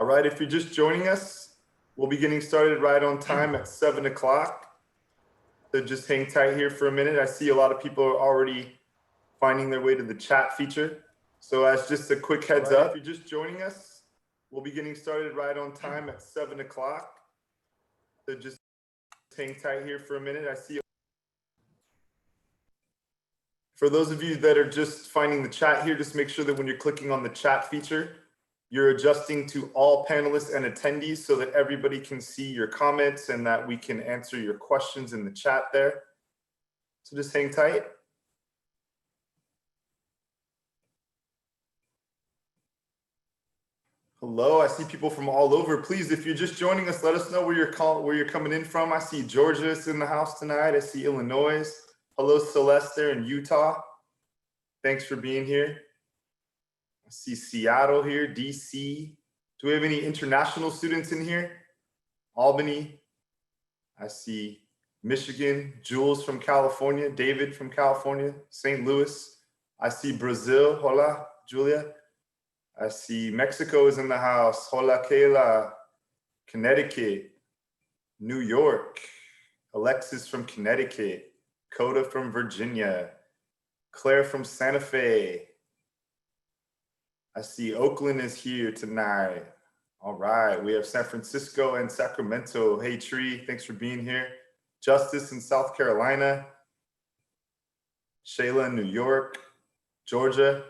right, if you're just joining us, we'll be getting started right on time at 7 o'clock. So just hang tight here for a minute. I see a lot of people are already finding their way to the chat feature. So as just a quick heads up, if you're just joining us, we'll be getting started right on time at 7 o'clock. So just hang tight here for a minute. I see. For those of you that are just finding the chat here, just make sure that when you're clicking on the chat feature, you're adjusting to all panelists and attendees so that everybody can see your comments and that we can answer your questions in the chat there. So just hang tight. Hello, I see people from all over. Please, if you're just joining us, let us know where you're coming in from. I see Georgia's in the house tonight. I see Illinois. Hello, Celeste there in Utah. Thanks for being here. I see Seattle here, DC. Do we have any international students in here? Albany. I see Michigan, Jules from California, David from California, St. Louis. I see Brazil. Hola, Julia. I see Mexico is in the house. Hola, Kayla. Connecticut, New York. Alexis from Connecticut. Coda from Virginia. Claire from Santa Fe. I see Oakland is here tonight. All right, we have San Francisco and Sacramento. Hey, Tree, thanks for being here. Justice in South Carolina. Shayla in New York. Georgia.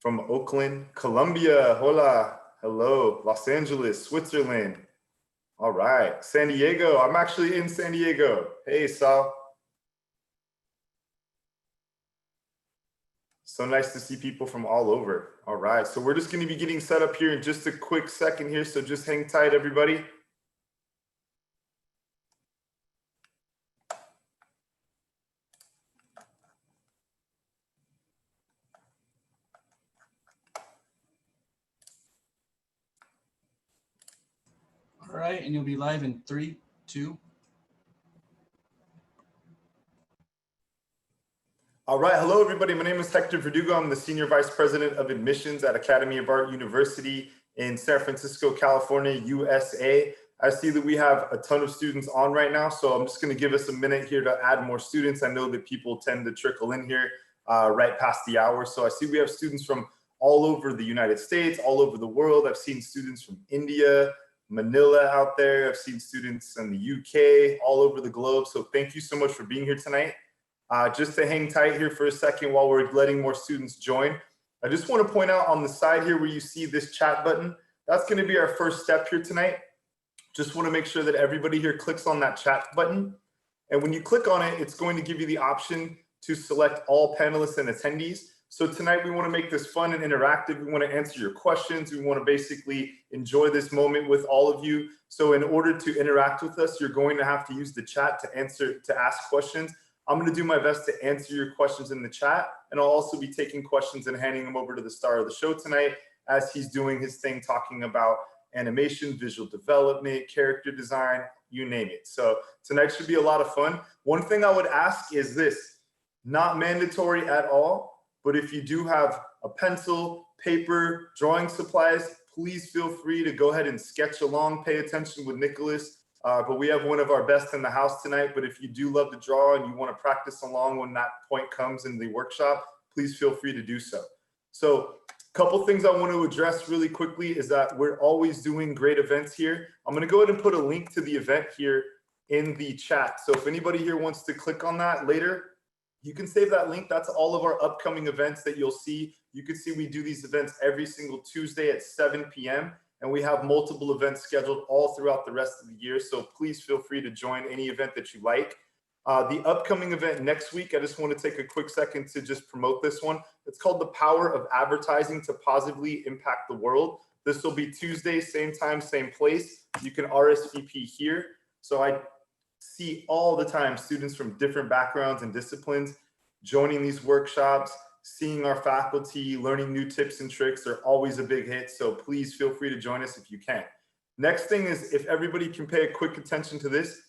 From Oakland. Colombia, hola, hello. Los Angeles, Switzerland. All right, San Diego, I'm actually in San Diego. Hey, Sal. So nice to see people from all over. All right, so we're just gonna be getting set up here in just a quick second here, so just hang tight, everybody. All right, and you'll be live in 3, 2. All right, hello everybody. My name is Hector Verdugo. I'm the Senior Vice President of Admissions at Academy of Art University in San Francisco, California, USA. I see that we have a ton of students on right now, so I'm just gonna give us a minute here to add more students. I know that people tend to trickle in here right past the hour. So I see we have students from all over the United States, all over the world. I've seen students from India, Manila out there. I've seen students in the UK, all over the globe. So thank you so much for being here tonight. Just to hang tight here for a second while we're letting more students join. I just want to point out on the side here where you see this chat button, that's going to be our first step here tonight. Just want to make sure that everybody here clicks on that chat button. And when you click on it, it's going to give you the option to select all panelists and attendees. So tonight we want to make this fun and interactive. We want to answer your questions. We want to basically enjoy this moment with all of you. So in order to interact with us, you're going to have to use the chat to ask questions. I'm going to do my best to answer your questions in the chat, and I'll also be taking questions and handing them over to the star of the show tonight as he's doing his thing, talking about animation, visual development, character design, you name it. So tonight should be a lot of fun. One thing I would ask is this, not mandatory at all, but if you do have a pencil, paper, drawing supplies, please feel free to go ahead and sketch along, pay attention with Nicolás. But we have one of our best in the house tonight. But if you do love to draw and you want to practice along when that point comes in the workshop, please feel free to do so. So a couple things I want to address really quickly is that we're always doing great events here. I'm going to go ahead and put a link to the event here in the chat. So if anybody here wants to click on that later, you can save that link. That's all of our upcoming events that you'll see. You can see we do these events every single Tuesday at 7 p.m. And we have multiple events scheduled all throughout the rest of the year. So please feel free to join any event that you like. The upcoming event next week, I just want to take a quick second to just promote this one. It's called The Power of Advertising to Positively Impact the World. This will be Tuesday, same time, same place. You can RSVP here. So I see all the time students from different backgrounds and disciplines joining these workshops, seeing our faculty, learning new tips and tricks are always a big hit. So please feel free to join us if you can. Next thing is, if everybody can pay a quick attention to this,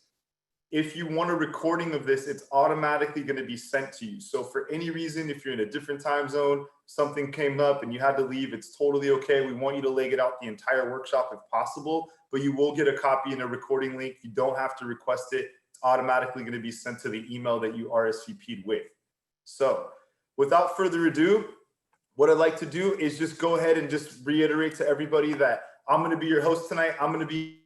if you want a recording of this, it's automatically going to be sent to you. So for any reason, if you're in a different time zone, something came up and you had to leave, it's totally okay. We want you to leg it out the entire workshop if possible, but you will get a copy and a recording link. You don't have to request it. It's automatically going to be sent to the email that you RSVP'd with. So without further ado, what I'd like to do is just go ahead and just reiterate to everybody that I'm going to be your host tonight. I'm going to be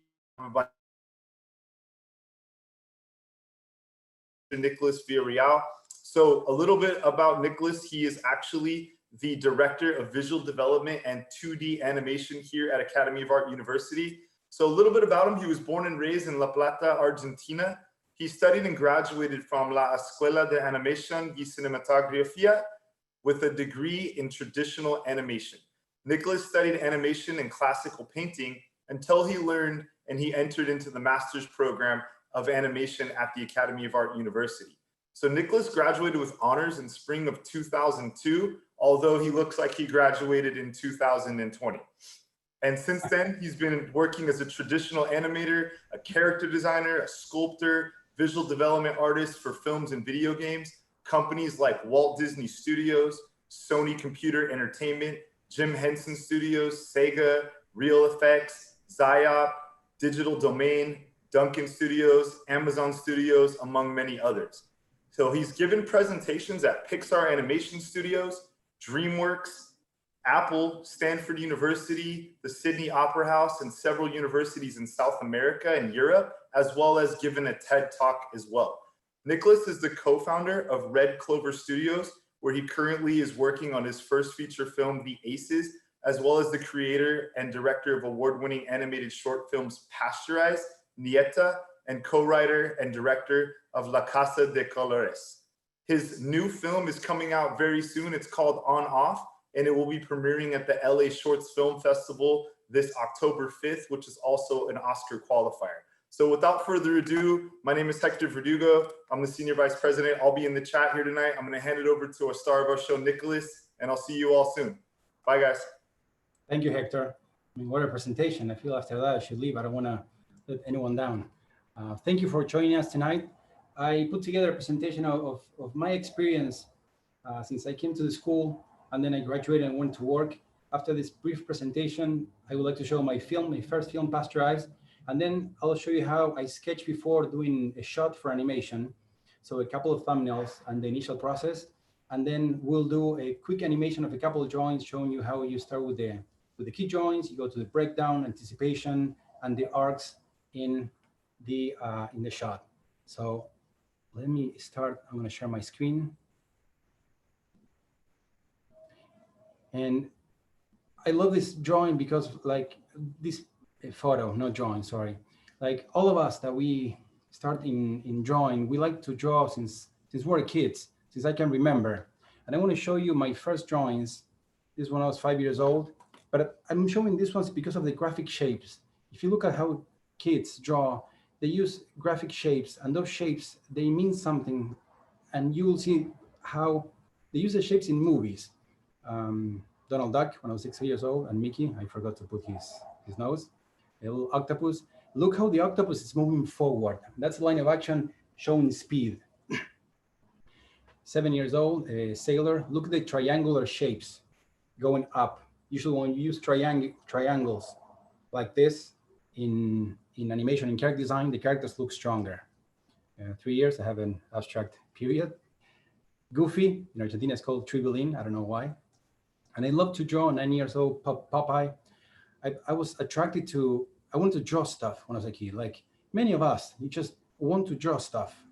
Nicolás Villarreal. So a little bit about Nicolás. He is actually the Director of Visual Development and 2D Animation here at Academy of Art University. So a little bit about him. He was born and raised in La Plata, Argentina. He studied and graduated from La Escuela de Animación y Cinematografía with a degree in traditional animation. Nicolás studied animation and classical painting until he learned and he entered into the master's program of animation at the Academy of Art University. So Nicolás graduated with honors in spring of 2002, although he looks like he graduated in 2020. And since then, he's been working as a traditional animator, a character designer, a sculptor, visual development artist for films and video games, companies like Walt Disney Studios, Sony Computer Entertainment, Jim Henson Studios, Sega, Real Effects, Zyop, Digital Domain, Duncan Studios, Amazon Studios, among many others. So he's given presentations at Pixar Animation Studios, DreamWorks, Apple, Stanford University, the Sydney Opera House, and several universities in South America and Europe, as well as given a TED Talk as well. Nicolás is the co-founder of Red Clover Studios, where he currently is working on his first feature film, The Aces, as well as the creator and director of award-winning animated short films Pasteurized, Nieta, and co-writer and director of La Casa de Colores. His new film is coming out very soon. It's called On Off, and it will be premiering at the LA Shorts Film Festival this October 5th, which is also an Oscar qualifier. So without further ado, my name is Hector Verdugo. I'm the Senior Vice President. I'll be in the chat here tonight. I'm gonna hand it over to our star of our show, Nicolás, and I'll see you all soon. Bye, guys. Thank you, Hector. I mean, what a presentation. I feel after that I should leave. I don't wanna let anyone down. Thank you for joining us tonight. I put together a presentation of my experience since I came to the school and then I graduated and went to work. After this brief presentation, I would like to show my first film, Pasteurized, and then I'll show you how I sketched before doing a shot for animation. So a couple of thumbnails and the initial process, and then we'll do a quick animation of a couple of drawings showing you how you start with the key joints, you go to the breakdown, anticipation, and the arcs in the shot. So let me start. I'm going to share my screen. And I love this drawing because like this photo, not drawing, sorry. Like all of us that we start in drawing, we like to draw since we're kids, since I can remember. And I want to show you my first drawings. This one I was 5 years old, but I'm showing this ones because of the graphic shapes. If you look at how kids draw, they use graphic shapes, and those shapes, they mean something. And you will see how they use the shapes in movies. Donald Duck, when I was 6 years old, and Mickey, I forgot to put his nose, a little octopus. Look how the octopus is moving forward. That's a line of action showing speed. 7 years old, a sailor. Look at the triangular shapes going up. Usually when you use triangles like this in animation and character design, the characters look stronger. 3 years, I have an abstract period. Goofy, in Argentina it's called Tribilin, I don't know why. And I love to draw. 9 years old, Popeye. I was attracted to, I wanted to draw stuff when I was a kid. Like many of us, you just want to draw stuff.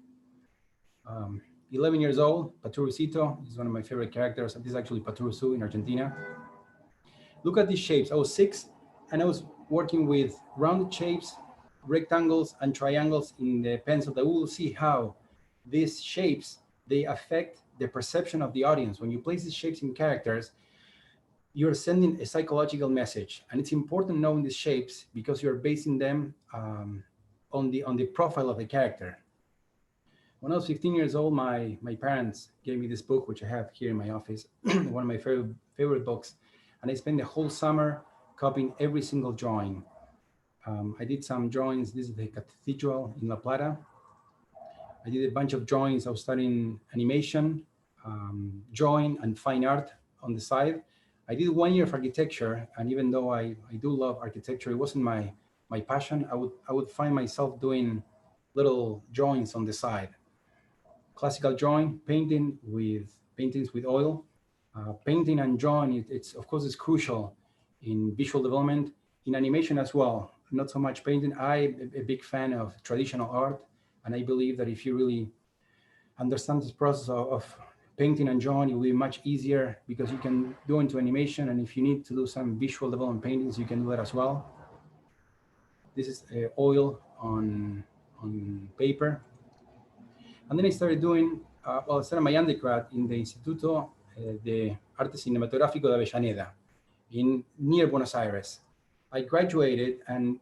11 years old, Paturucito is one of my favorite characters. This is actually Paturusu in Argentina. Look at these shapes. I was 6 and I was working with rounded shapes, rectangles and triangles in the pencil that we will see how these shapes, they affect the perception of the audience. When you place these shapes in characters, you're sending a psychological message, and it's important knowing these shapes because you're basing them on the profile of the character. When I was 15 years old, my parents gave me this book, which I have here in my office, one of my favorite books, and I spent the whole summer copying every single drawing. I did some drawings. This is the cathedral in La Plata. I did a bunch of drawings. I was studying animation, drawing, and fine art on the side. I did 1 year of architecture, and even though I do love architecture, it wasn't my passion. I would find myself doing little drawings on the side. Classical drawing, paintings with oil. Painting and drawing, it's of course, it's crucial in visual development, in animation as well. Not so much painting. I'm a big fan of traditional art, and I believe that if you really understand this process of painting and drawing, it will be much easier because you can go into animation, and if you need to do some visual development paintings, you can do that as well. This is oil on paper. And then I started doing, I started my undergrad in the Instituto de Arte Cinematográfico de Avellaneda near Buenos Aires. I graduated, and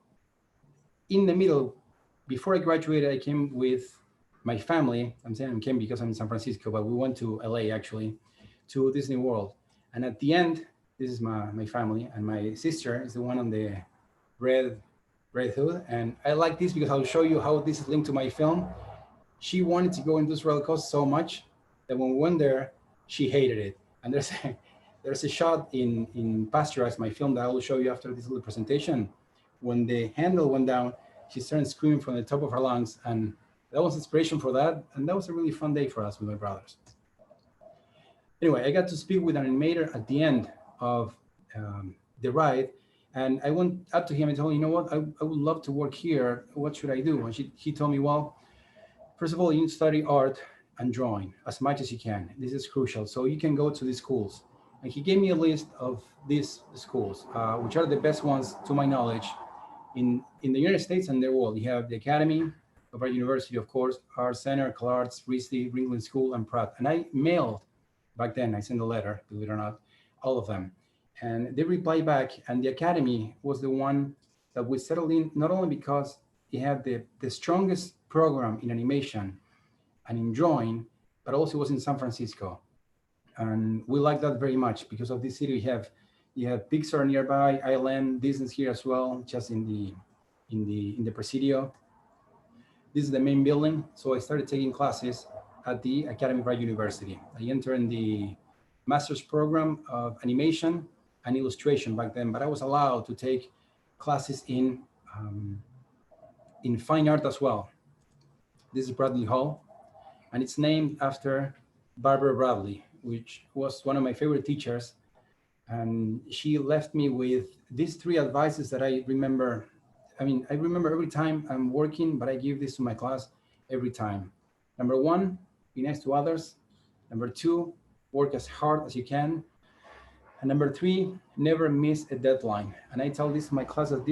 in the middle, before I graduated, I came with my family. I'm saying I came because I'm in San Francisco, but we went to LA actually, to Disney World. And at the end, this is my family, and my sister is the one on the red hood. And I like this because I'll show you how this is linked to my film. She wanted to go into this roller coaster so much that when we went there, she hated it. And there's a shot in Pasteurized, my film, that I will show you after this little presentation. When the handle went down, she started screaming from the top of her lungs, and that was inspiration for that. And that was a really fun day for us with my brothers. Anyway, I got to speak with an animator at the end of the ride. And I went up to him and told him, you know what, I would love to work here. What should I do? And he told me, well, first of all, you need to study art and drawing as much as you can. This is crucial. So you can go to these schools. And he gave me a list of these schools, which are the best ones, to my knowledge, in the United States and the world. You have the Academy of Art University, of course, Art Center, CalArts, Risley, Ringling School, and Pratt. And I mailed, back then, I sent a letter, believe it or not, all of them. And they replied back, and the Academy was the one that we settled in, not only because it had the strongest program in animation and in drawing, but also was in San Francisco. And we like that very much because of this city. You have Pixar nearby, Island, Disney's here as well, just in the Presidio. This is the main building. So I started taking classes at the Academy of Art University. I entered in the master's program of animation and illustration back then, but I was allowed to take classes in fine art as well. This is Bradley Hall, and it's named after Barbara Bradley, which was one of my favorite teachers. And she left me with these 3 advices that I remember. I mean, I remember every time I'm working, but I give this to my class every time. Number 1, be nice to others. Number 2, work as hard as you can. And number 3, never miss a deadline. And I tell this to my class that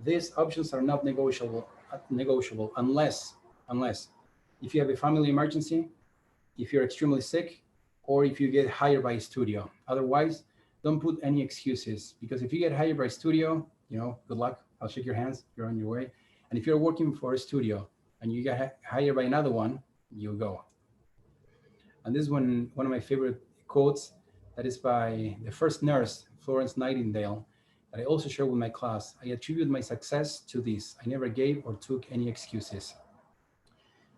these options are not negotiable unless if you have a family emergency, if you're extremely sick, or if you get hired by a studio. Otherwise, don't put any excuses, because if you get hired by a studio, good luck. I'll shake your hands. You're on your way. And if you're working for a studio and you get hired by another one, you go. And this is one of my favorite quotes. That is by the first nurse, Florence Nightingale, that I also share with my class. I attribute my success to this. I never gave or took any excuses.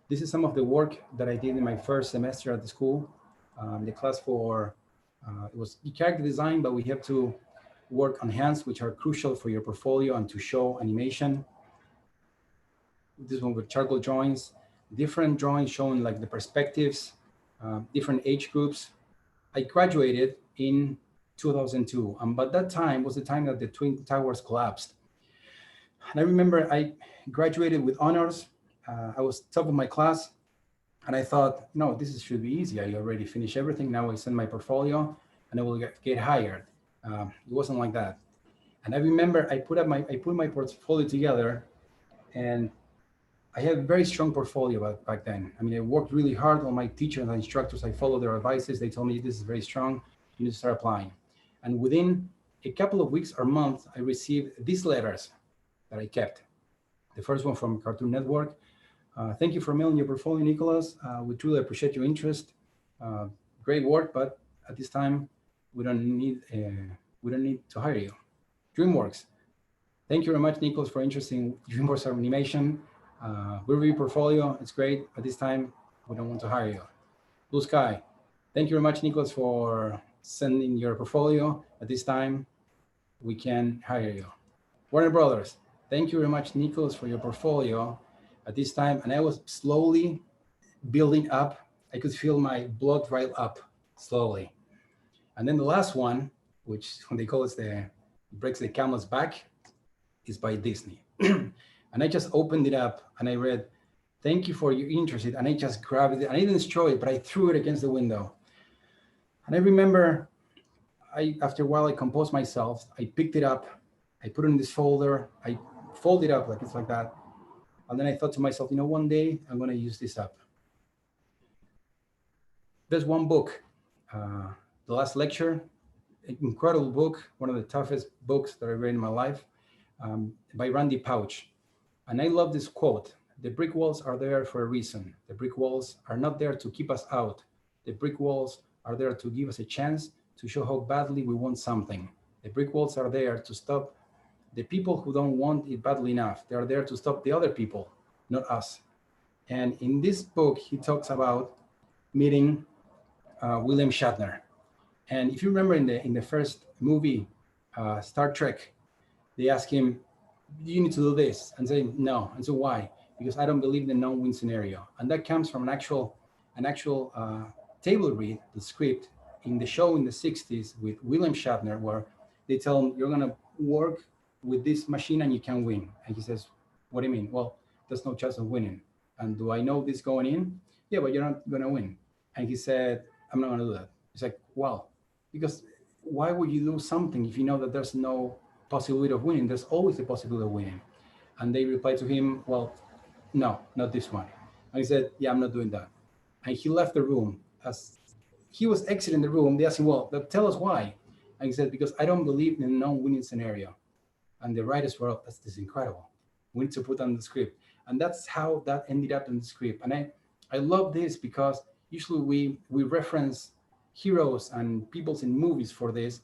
This is some of the work that I did in my first semester at the school. The class it was character design, but we have to work on hands, which are crucial for your portfolio and to show animation. This one with charcoal drawings, different drawings showing like the perspectives, different age groups. I graduated in 2002, but that time was the time that the Twin Towers collapsed. And I remember I graduated with honors. I was top of my class, and I thought, no, should be easy. I already finished everything. Now I send my portfolio, and I will get hired. It wasn't like that. And I remember I put my portfolio together, and I had a very strong portfolio back then. I mean, I worked really hard on my teachers and instructors. I followed their advices. They told me this is very strong. You need to start applying. And within a couple of weeks or months, I received these letters that I kept. The first one from Cartoon Network. Thank you for mailing your portfolio, Nicolás. We truly appreciate your interest. Great work, but at this time, we don't need to hire you. DreamWorks. Thank you very much, Nicolás, for interest in DreamWorks animation. We review portfolio, it's great, but this time we don't want to hire you. Blue Sky, thank you very much, Nicolás, for sending your portfolio. At this time, we can hire you. Warner Brothers, thank you very much, Nicolás, for your portfolio at this time. And I was slowly building up. I could feel my blood rise up slowly. And then the last one, which when they call it breaks the camel's back, is by Disney. And I just opened it up and I read, thank you for your interest. And I just grabbed it and I didn't destroy it, but I threw it against the window. And I remember after a while, I composed myself. I picked it up. I put it in this folder. I folded it up like it's like that. And then I thought to myself, you know, one day I'm going to use this up. There's one book, The Last Lecture, an incredible book, one of the toughest books that I've read in my life, by Randy Pausch. And I love this quote: the brick walls are there for a reason. The brick walls are not there to keep us out. The brick walls are there to give us a chance to show how badly we want something. The brick walls are there to stop the people who don't want it badly enough. They are there to stop the other people, not us. And in this book, he talks about meeting William Shatner. And if you remember in the first movie, Star Trek, they ask him, you need to do this, and say no. And so why? Because I don't believe in the non-win scenario. And that comes from an actual table read, the script in the show in the 60s with William Shatner, where they tell him, you're gonna work with this machine and you can win. And he says, what do you mean? Well, there's no chance of winning. And do I know this going in? Yeah, but you're not gonna win. And he said, I'm not gonna do that. It's like, well, because why would you do something if you know that there's no possibility of winning? There's always the possibility of winning. And they replied to him, well, no, not this one. And he said, yeah, I'm not doing that. And he left the room. As he was exiting the room, they asked him, well, tell us why. And he said, because I don't believe in a non-winning scenario. And the writers were, this is incredible. We need to put on the script. And that's how that ended up in the script. And I love this because usually we reference heroes and peoples in movies for this.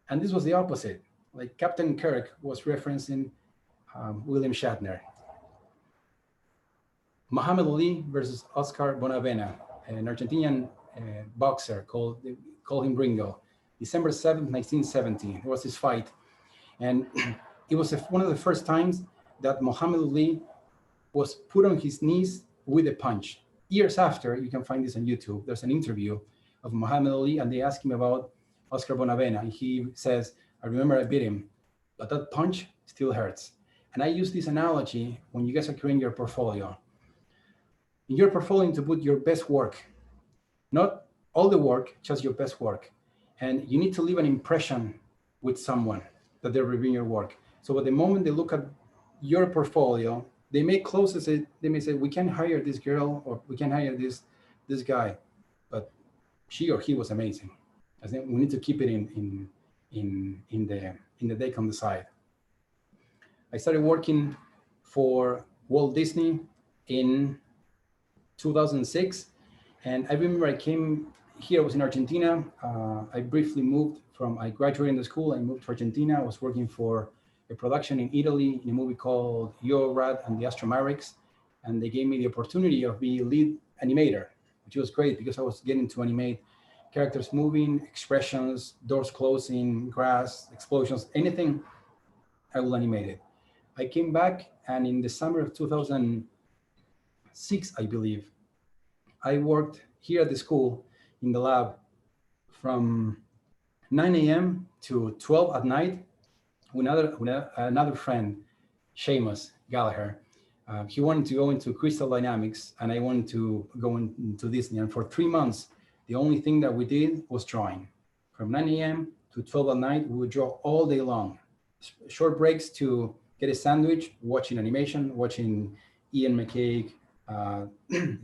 And this was the opposite. Like Captain Kirk was referencing William Shatner. Muhammad Ali versus Oscar Bonavena, an Argentinian boxer called him Ringo. December 7th, 1970, there was this fight. And it was one of the first times that Muhammad Ali was put on his knees with a punch. Years after, you can find this on YouTube, there's an interview of Muhammad Ali and they ask him about Oscar Bonavena. And he says, I remember I beat him, but that punch still hurts. And I use this analogy when you guys are creating your portfolio. In your portfolio, to put your best work, not all the work, just your best work. And you need to leave an impression with someone that they're reviewing your work. So at the moment they look at your portfolio, they may close it, they may say, we can hire this girl or we can hire this guy, but she or he was amazing. I think we need to keep it in the deck on the side. I started working for Walt Disney in 2006. And I remember I came here, I was in Argentina. I briefly moved I graduated in the school, I moved to Argentina. I was working for a production in Italy in a movie called Yo Rat and the Astromarics. And they gave me the opportunity of being lead animator, which was great because I was getting to animate characters moving, expressions, doors closing, grass, explosions, anything, I will animate it. I came back and in the summer of 2006, I believe, I worked here at the school in the lab from 9 a.m. to 12 at night with another friend, Seamus Gallagher. He wanted to go into crystal dynamics and I wanted to go into Disney. And for 3 months, the only thing that we did was drawing. From 9 a.m. to 12 at night, we would draw all day long. Short breaks to get a sandwich, watching animation, watching Ian McCaig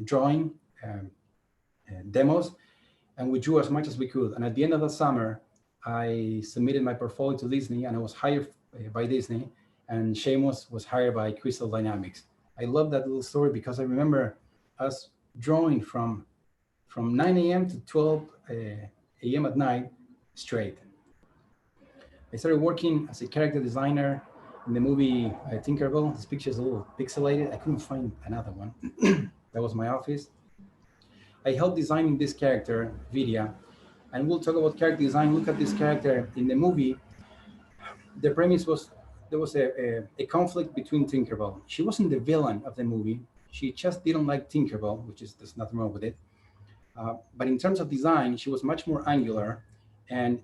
drawing demos, and we drew as much as we could. And at the end of the summer, I submitted my portfolio to Disney and I was hired by Disney, and Seamus was hired by Crystal Dynamics. I love that little story because I remember us drawing from 9 a.m. to 12 a.m. at night straight. I started working as a character designer in the movie Tinkerbell. This picture is a little pixelated. I couldn't find another one. That was my office. I helped designing this character, Vidya, and we'll talk about character design. Look at this character in the movie. The premise was there was a conflict between Tinkerbell. She wasn't the villain of the movie. She just didn't like Tinkerbell, which is there's nothing wrong with it. But in terms of design, she was much more angular. And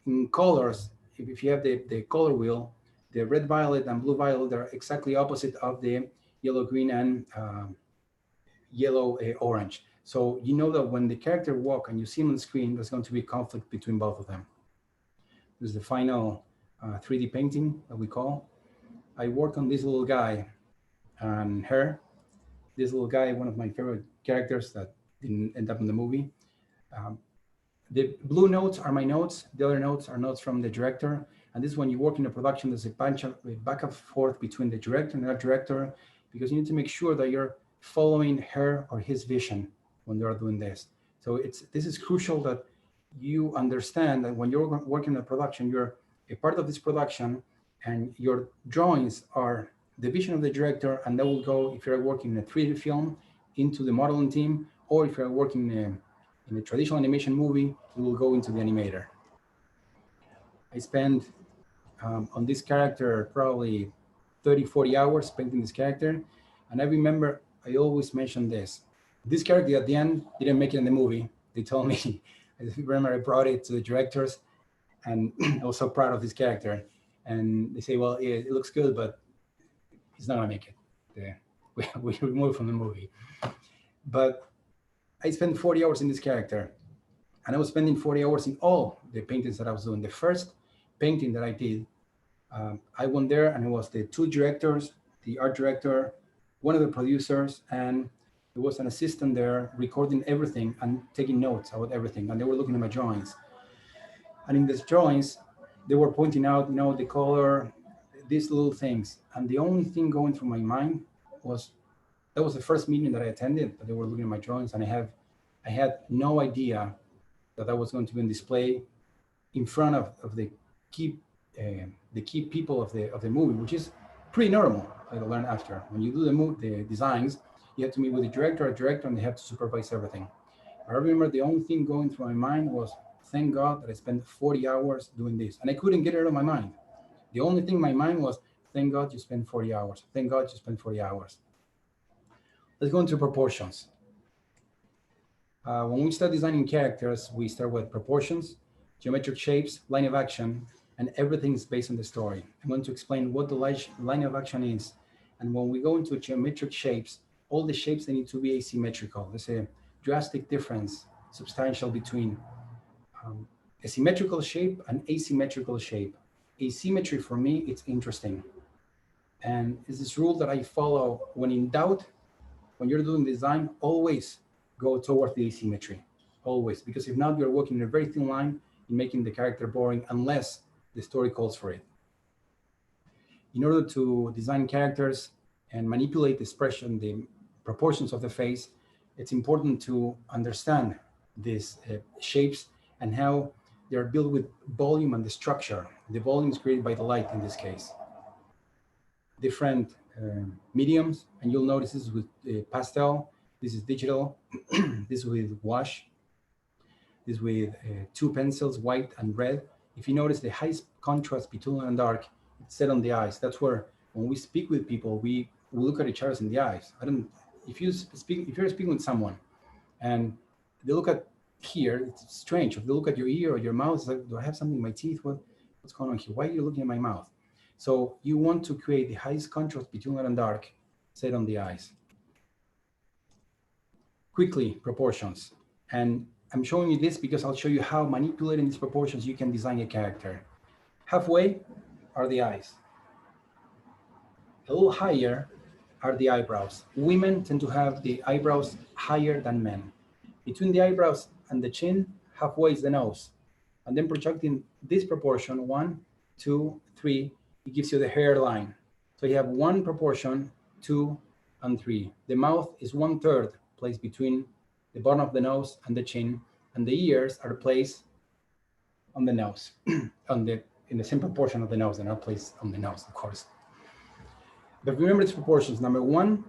in colors, if you have the color wheel, the red violet and blue violet are exactly opposite of the yellow green and yellow orange. So you know that when the character walk and you see him on the screen, there's going to be conflict between both of them. This is the final 3D painting that we call. I worked on this little guy and her. This little guy, one of my favorite characters that didn't end up in the movie. The blue notes are my notes. The other notes are notes from the director. And this is when you work in a production, there's a bunch of back and forth between the director and the director, because you need to make sure that you're following her or his vision when they're doing this. So this is crucial that you understand that when you're working in a production, you're a part of this production and your drawings are the vision of the director, and that will go, if you're working in a 3D film, into the modeling team, or if you're working in a traditional animation movie, it will go into the animator. I spent on this character probably 30, 40 hours painting this character. And I remember I always mention this. This character at the end didn't make it in the movie. They told me, I remember I brought it to the directors and I was so proud of this character. And they say, well, it looks good, but he's not gonna make it. We removed from the movie. But I spent 40 hours in this character, and I was spending 40 hours in all the paintings that I was doing. The first painting that I did, I went there and it was the two directors, the art director, one of the producers, and there was an assistant there recording everything and taking notes about everything. And they were looking at my drawings. And in these drawings, they were pointing out, the color, these little things. And the only thing going through my mind was, that was the first meeting that I attended, that they were looking at my drawings, and I had no idea that I was going to be on display in front of the key people of the movie, which is pretty normal. I learned after. When you do the designs, you have to meet with the director, and they have to supervise everything. I remember the only thing going through my mind was, thank God that I spent 40 hours doing this, and I couldn't get it out of my mind. The only thing in my mind was, thank God you spent 40 hours. Thank God you spent 40 hours. Let's go into proportions. When we start designing characters, we start with proportions, geometric shapes, line of action, and everything is based on the story. I'm going to explain what the line of action is. And when we go into geometric shapes, all the shapes, they need to be asymmetrical. There's a drastic difference, substantial, between a symmetrical shape and asymmetrical shape. Asymmetry, for me, it's interesting. And it's this rule that I follow. When in doubt, when you're doing design, always go towards the asymmetry, always. Because if not, you're working in a very thin line in making the character boring unless the story calls for it. In order to design characters and manipulate the expression, the proportions of the face, it's important to understand these shapes and how they are built with volume and the structure. The volume is created by the light in this case. Different mediums, and you'll notice this is with pastel, this is digital, this is with wash, this is with two pencils, white and red. If you notice the highest contrast between light and dark, it's set on the eyes. That's where, when we speak with people, we look at each other in the eyes. If you're speaking with someone and they look at here, it's strange. If they look at your ear or your mouth, it's like, do I have something in my teeth? What's going on here? Why are you looking at my mouth? So you want to create the highest contrast between light and dark, set on the eyes. Quickly, proportions. And I'm showing you this because I'll show you how manipulating these proportions you can design a character. Halfway are the eyes. A little higher are the eyebrows. Women tend to have the eyebrows higher than men. Between the eyebrows and the chin, halfway is the nose. And then projecting this proportion, 1, 2, 3, it gives you the hairline. So you have 1 proportion, 2, and 3. The mouth is 1/3 placed between the bottom of the nose and the chin, and the ears are placed on the nose, in the same proportion of the nose. They're not placed on the nose, of course. But remember its proportions, number 1,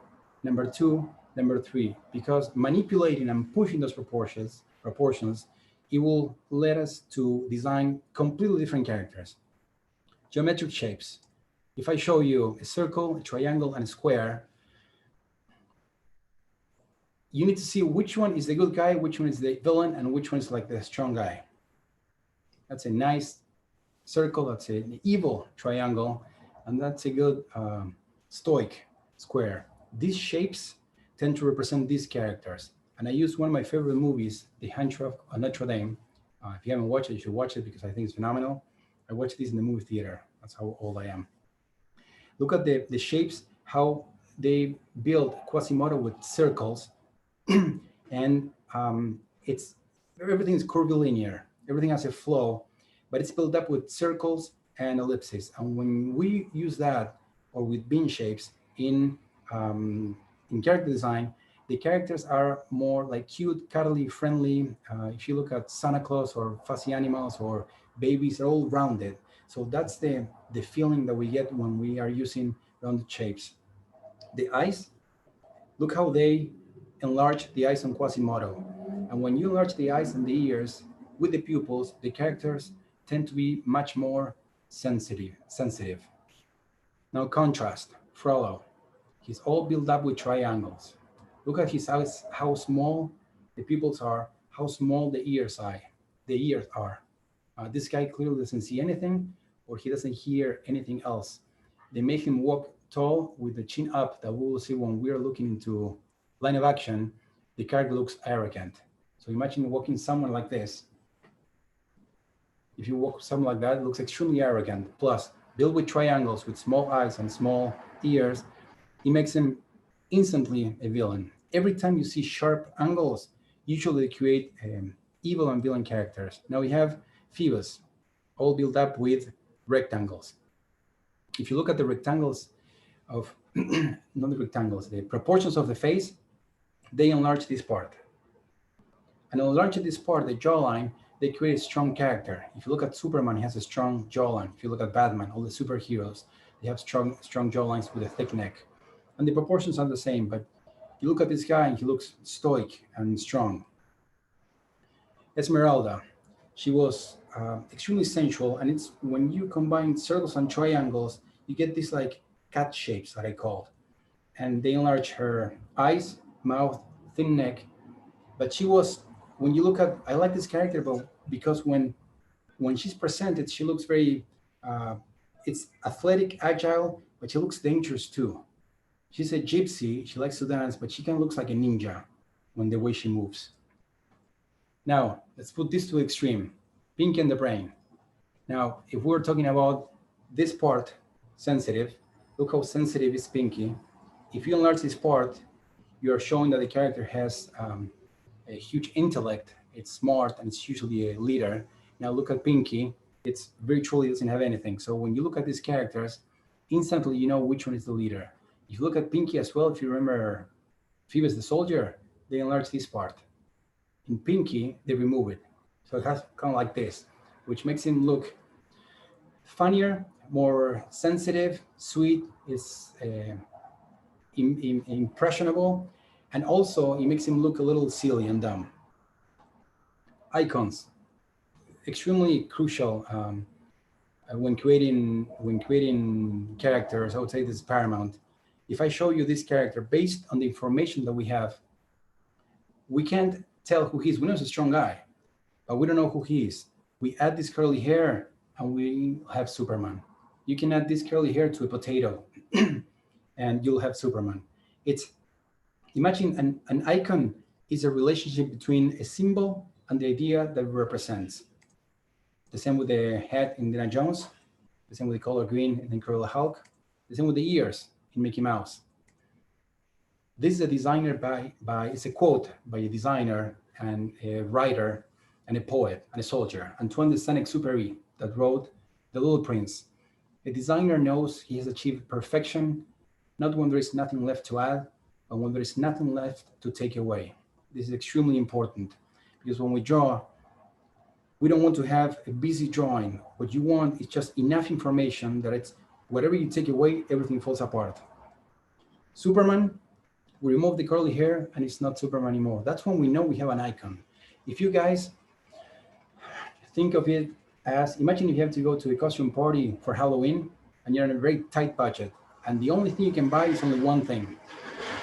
number 2, number 3, because manipulating and pushing those proportions, it will let us to design completely different characters. Geometric shapes. If I show you a circle, a triangle, and a square, you need to see which one is the good guy, which one is the villain, and which one is like the strong guy. That's a nice circle, that's an evil triangle, and that's a good stoic square. These shapes tend to represent these characters. And I use one of my favorite movies, The Hunter of Notre Dame. If you haven't watched it, you should watch it because I think it's phenomenal. I watched this in the movie theater. That's how old I am. Look at the shapes, how they build Quasimodo with circles. And everything is curvilinear. Everything has a flow, but it's built up with circles and ellipses. And when we use that, or with bean shapes in character design, the characters are more like cute, cuddly, friendly. If you look at Santa Claus or fuzzy animals or babies, they're all rounded. So that's the feeling that we get when we are using rounded shapes. The eyes, look how they enlarge the eyes on Quasimodo. And when you enlarge the eyes and the ears with the pupils, the characters tend to be much more sensitive. Now contrast, Frollo. He's all built up with triangles. Look at his eyes, how small the pupils are, how small the ears are. This guy clearly doesn't see anything, or he doesn't hear anything else. They make him walk tall with the chin up, that we will see when we are looking into line of action. The character looks arrogant. So imagine walking someone like this. If you walk someone like that, it looks extremely arrogant. Plus, built with triangles, with small eyes and small ears, it makes him instantly a villain. Every time you see sharp angles, usually they create evil and villain characters. Now we have Phoebus, all built up with rectangles. If you look at the rectangles of, not the rectangles, the proportions of the face, they enlarge this part. And enlarging this part, the jawline, they create a strong character. If you look at Superman, he has a strong jawline. If you look at Batman, all the superheroes, they have strong jawlines with a thick neck. And the proportions are the same, but you look at this guy and he looks stoic and strong. Esmeralda, she was extremely sensual, and it's when you combine circles and triangles, you get these like cat shapes that I called. And they enlarge her eyes, mouth, thin neck. But she was, when you look at, I like this character, but because when she's presented, she looks very, it's athletic, agile, but she looks dangerous too. She's a gypsy, she likes to dance, but she kind of looks like a ninja when the way she moves. Now, let's put this to the extreme, Pinky and the Brain. Now, if we're talking about this part, sensitive, look how sensitive is Pinky. If you enlarge this part, you are showing that the character has a huge intellect, it's smart, and it's usually a leader. Now look at Pinky, it's virtually doesn't have anything. So when you look at these characters, instantly you know which one is the leader. If you look at Pinky as well, if you remember Phoebus the soldier, they enlarge this part. In Pinky, they remove it. So it has kind of like this, which makes him look funnier, more sensitive, sweet, is impressionable, and also it makes him look a little silly and dumb. Icons, extremely crucial when creating characters. I would say this is paramount. If I show you this character based on the information that we have, we can't tell who he is. We know he's a strong guy, but we don't know who he is. We add this curly hair and we have Superman. You can add this curly hair to a potato and you'll have Superman. It's, imagine an icon is a relationship between a symbol and the idea that it represents. The same with the head in Indiana Jones, the same with the color green in Incredible Hulk, the same with the ears in Mickey Mouse. This is a designer it's a quote by a designer and a writer and a poet and a soldier, Antoine de Saint-Exupéry, that wrote The Little Prince. A designer knows he has achieved perfection, not when there is nothing left to add, but when there is nothing left to take away. This is extremely important because when we draw, we don't want to have a busy drawing. What you want is just enough information that it's whatever you take away, everything falls apart. Superman, we remove the curly hair and it's not Superman anymore. That's when we know we have an icon. If you guys think of it as, imagine if you have to go to a costume party for Halloween and you're on a very tight budget and the only thing you can buy is only one thing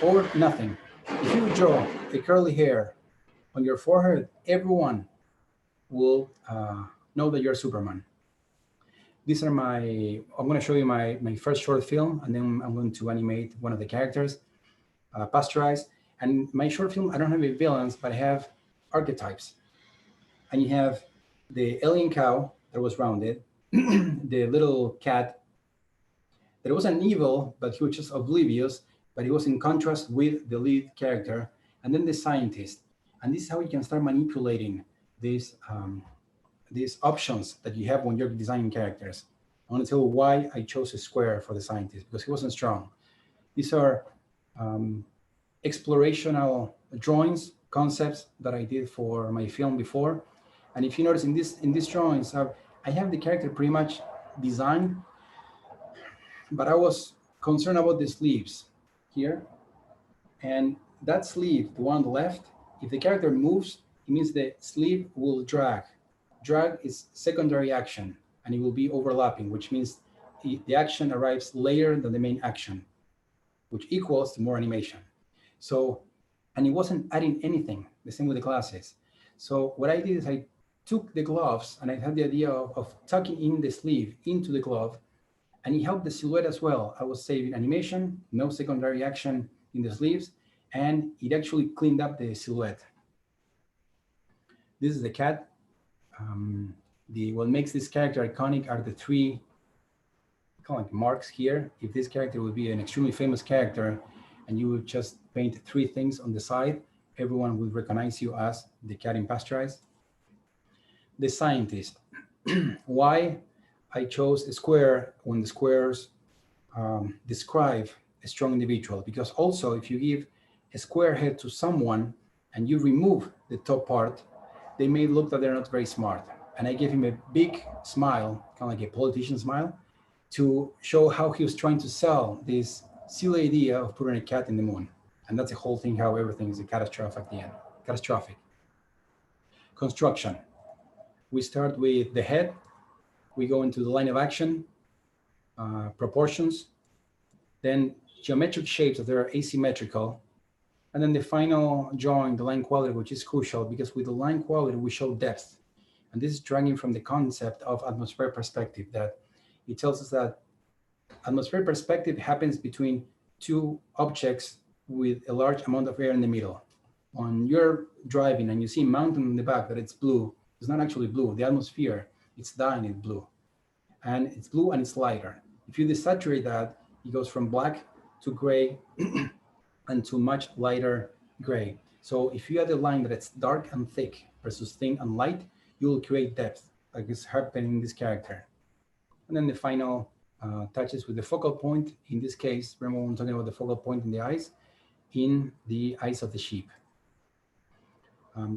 or nothing. If you draw a curly hair on your forehead, everyone will know that you're Superman. These are I'm going to show you my first short film, and then I'm going to animate one of the characters, Pasteurized. And my short film, I don't have any villains, but I have archetypes. And you have the alien cow that was rounded, the little cat that wasn't evil, but he was just oblivious, but he was in contrast with the lead character, and then the scientist. And this is how you can start manipulating these options that you have when you're designing characters. I want to tell you why I chose a square for the scientist, because he wasn't strong. These are explorational drawings, concepts that I did for my film before. And if you notice in these drawings, I have the character pretty much designed, but I was concerned about the sleeves here. And that sleeve, the one on the left, if the character moves, it means the sleeve will drag. Drag is secondary action, and it will be overlapping, which means the action arrives later than the main action, which equals to more animation. So, and it wasn't adding anything, the same with the glasses. So what I did is I took the gloves and I had the idea of tucking in the sleeve into the glove, and it helped the silhouette as well. I was saving animation, no secondary action in the sleeves, and it actually cleaned up the silhouette. This is the cat. What makes this character iconic are the three kind of like marks here. If this character would be an extremely famous character and you would just paint three things on the side, everyone would recognize you as the cat in Pasteurized. The scientist. Why I chose a square when the squares describe a strong individual? Because also if you give a square head to someone and you remove the top part, they may look that they're not very smart. And I gave him a big smile, kind of like a politician smile, to show how he was trying to sell this silly idea of putting a cat in the moon. And that's the whole thing, how everything is a catastrophe at the end. Catastrophic. Construction. We start with the head. We go into the line of action, proportions, then geometric shapes that are asymmetrical, and then the final drawing, the line quality, which is crucial because with the line quality, we show depth. And this is dragging from the concept of atmospheric perspective, that it tells us that atmospheric perspective happens between two objects with a large amount of air in the middle. When you're driving and you see a mountain in the back that it's blue, it's not actually blue. The atmosphere, it's dying in blue. And it's blue and it's lighter. If you desaturate that, it goes from black to gray and to much lighter gray. So if you add a line that it's dark and thick versus thin and light, you will create depth, like is happening in this character. And then the final touches with the focal point. In this case, remember when I'm talking about the focal point in the eyes of the sheep.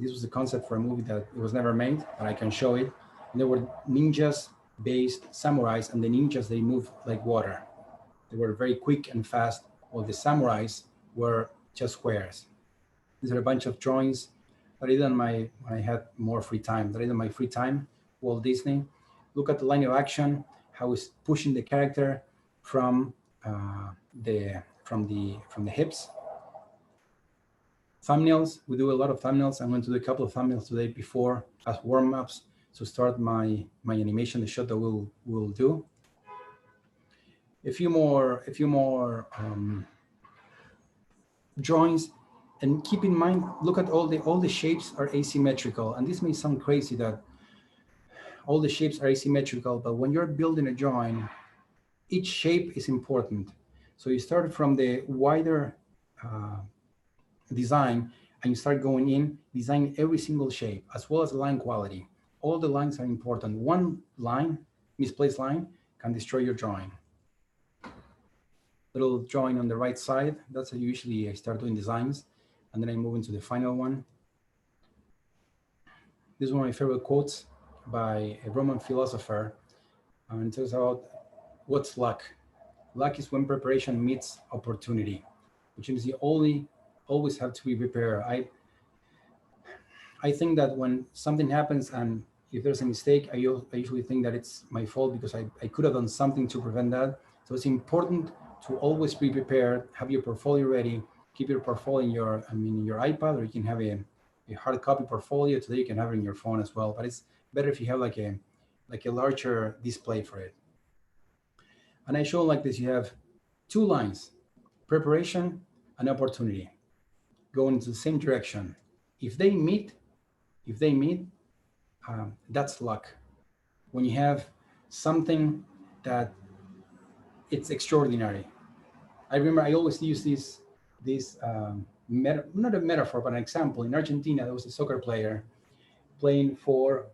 This was the concept for a movie that it was never made, but I can show it. And there were ninjas-based samurais, and the ninjas, they move like water. They were very quick and fast, while the samurais were just squares. These are a bunch of drawings that I did when I had more free time. That I did in my free time, Walt Disney. Look at the line of action, how it's pushing the character from the hips. Thumbnails, we do a lot of thumbnails. I'm going to do a couple of thumbnails today before as warm-ups to start my animation, the shot that we'll do. A few more drawings, and keep in mind, look at all the shapes are asymmetrical, and this may sound crazy that all the shapes are asymmetrical, but when you're building a drawing, each shape is important. So you start from the wider design, and you start going in, design every single shape, as well as the line quality. All the lines are important. One line, misplaced line, can destroy your drawing. Little drawing on the right side, that's how usually I start doing designs, and then I move into the final one. This is one of my favorite quotes by a Roman philosopher, and it talks about what's luck. Luck is when preparation meets opportunity. which means you always have to be prepared. I think that when something happens and if there's a mistake, I usually think that it's my fault because I could have done something to prevent that. So it's important to always be prepared, have your portfolio ready, keep your portfolio in your iPad, or you can have a hard copy portfolio. Today you can have it in your phone as well, but it's better if you have like a larger display for it. And I show like this, you have two lines, preparation and opportunity, going into the same direction. If they meet, that's luck. When you have something that it's extraordinary. I remember I always use this not a metaphor, but an example. In Argentina, there was a soccer player playing for,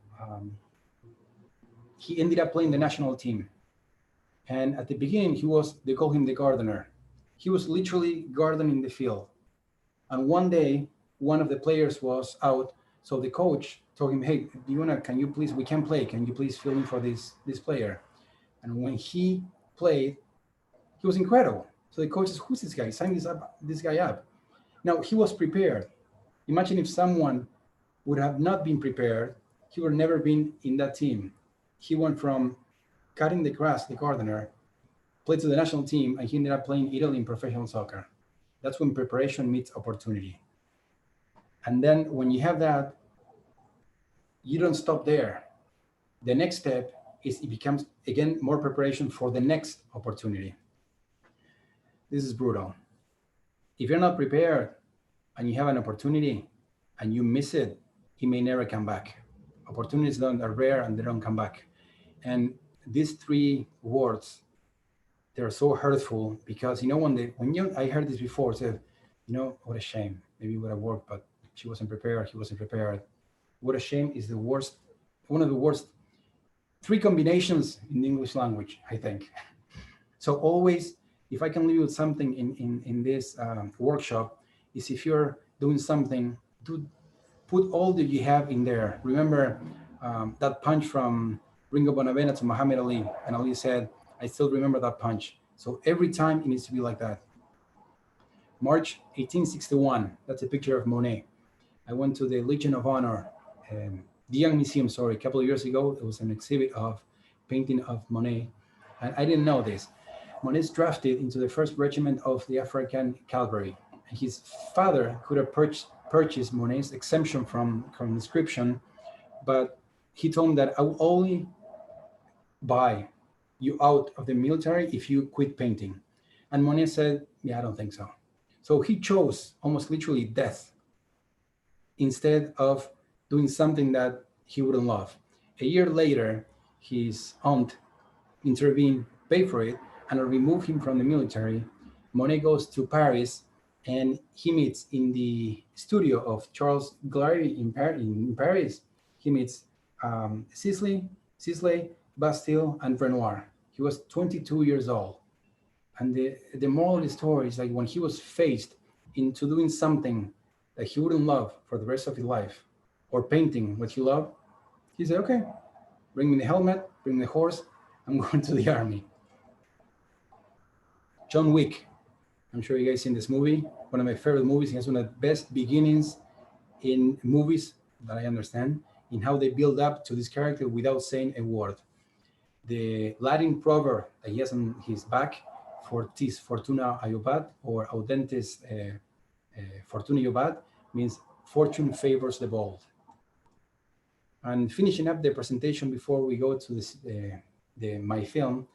he ended up playing the national team. And at the beginning, they call him the gardener. He was literally gardening the field. And one day, one of the players was out. So the coach told him, hey, we can play. Can you please fill in for this player? And when he played, he was incredible. So the coach says, who's this guy? Sign this guy up. Now, he was prepared. Imagine if someone would have not been prepared, he would have never been in that team. He went from cutting the grass, the gardener, played to the national team, and he ended up playing Italy in professional soccer. That's when preparation meets opportunity. And then when you have that, you don't stop there. The next step is it becomes, again, more preparation for the next opportunity. This is brutal. If you're not prepared and you have an opportunity and you miss it, it may never come back. Opportunities are rare and they don't come back. And these three words, they're so hurtful because, I heard this before, said, what a shame. Maybe it would have worked, but she wasn't prepared, he wasn't prepared. What a shame is one of the worst three combinations in the English language, I think. So always, if I can leave you with something in this workshop, is if you're doing something, put all that you have in there. Remember that punch from Ringo Bonavena to Muhammad Ali, and Ali said, I still remember that punch. So every time it needs to be like that. March 1861, that's a picture of Monet. I went to the Legion of Honor, the Young Museum, a couple of years ago. It was an exhibit of painting of Monet. And I didn't know this. Monet's drafted into the 1st Regiment of the African Cavalry. And his father could have purchased Monet's exemption from conscription, but he told him that I will only buy you out of the military if you quit painting. And Monet said, yeah, I don't think so. So he chose almost literally death instead of doing something that he wouldn't love. A year later, his aunt intervened, paid for it, and removed him from the military. Monet goes to Paris and he meets in the studio of Charles Glary in Paris. He meets Sisley, Bastille, and Renoir. He was 22 years old. And the moral of the story is like when he was faced into doing something that he wouldn't love for the rest of his life, or painting what he loved, he said, okay, bring me the helmet, bring me the horse, I'm going to the army. John Wick, I'm sure you guys seen this movie, one of my favorite movies. He has one of the best beginnings in movies that I understand, in how they build up to this character without saying a word. The Latin proverb that he has on his back, Fortis fortuna iobat, or Audentes fortuna iobat, means fortune favors the bold. And finishing up the presentation before we go to this, my film,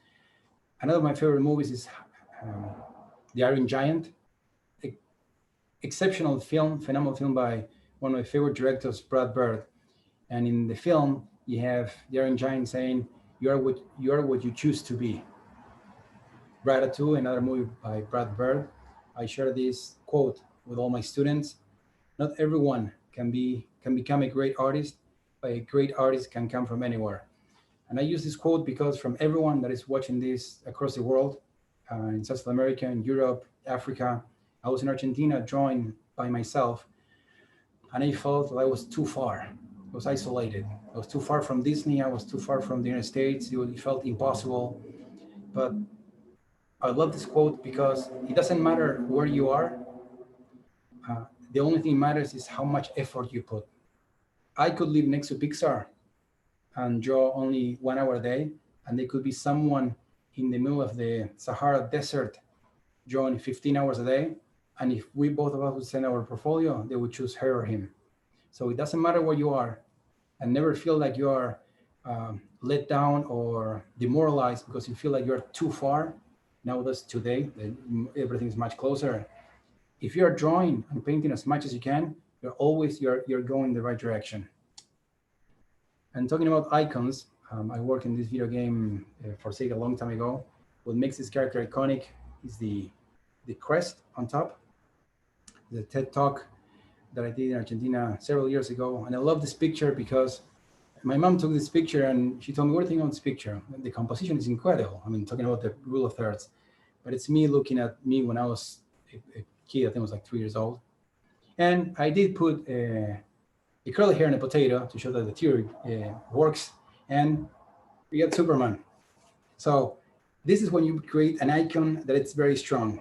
another of my favorite movies is The Iron Giant. Exceptional film, phenomenal film by one of my favorite directors, Brad Bird. And in the film, you have the Iron Giant saying, you are what you choose to be. Ratatouille, another movie by Brad Bird. I share this quote with all my students. Not everyone can become a great artist, but a great artist can come from anywhere. And I use this quote because from everyone that is watching this across the world, in South America, in Europe, Africa, I was in Argentina drawing by myself, and I felt that I was too far. I was isolated. I was too far from Disney. I was too far from the United States. It felt impossible. But I love this quote because it doesn't matter where you are. The only thing matters is how much effort you put. I could live next to Pixar and draw only 1 hour a day, and there could be someone in the middle of the Sahara Desert drawing 15 hours a day. And if we both of us would send our portfolio, they would choose her or him. So it doesn't matter where you are, and never feel like you are let down or demoralized because you feel like you're too far. Nowadays, today, everything is much closer. If you're drawing and painting as much as you can, you're going in the right direction. And talking about icons, I worked in this video game for Sega a long time ago. What makes this character iconic is the crest on top, the TED Talk that I did in Argentina several years ago. And I love this picture because my mom took this picture and she told me, what do you think of this picture? The composition is incredible. I mean, talking about the rule of thirds, but it's me looking at me when I was a kid, I think I was like 3 years old. And I did put a curly hair and a potato to show that the theory works. And we got Superman. So this is when you create an icon that it's very strong.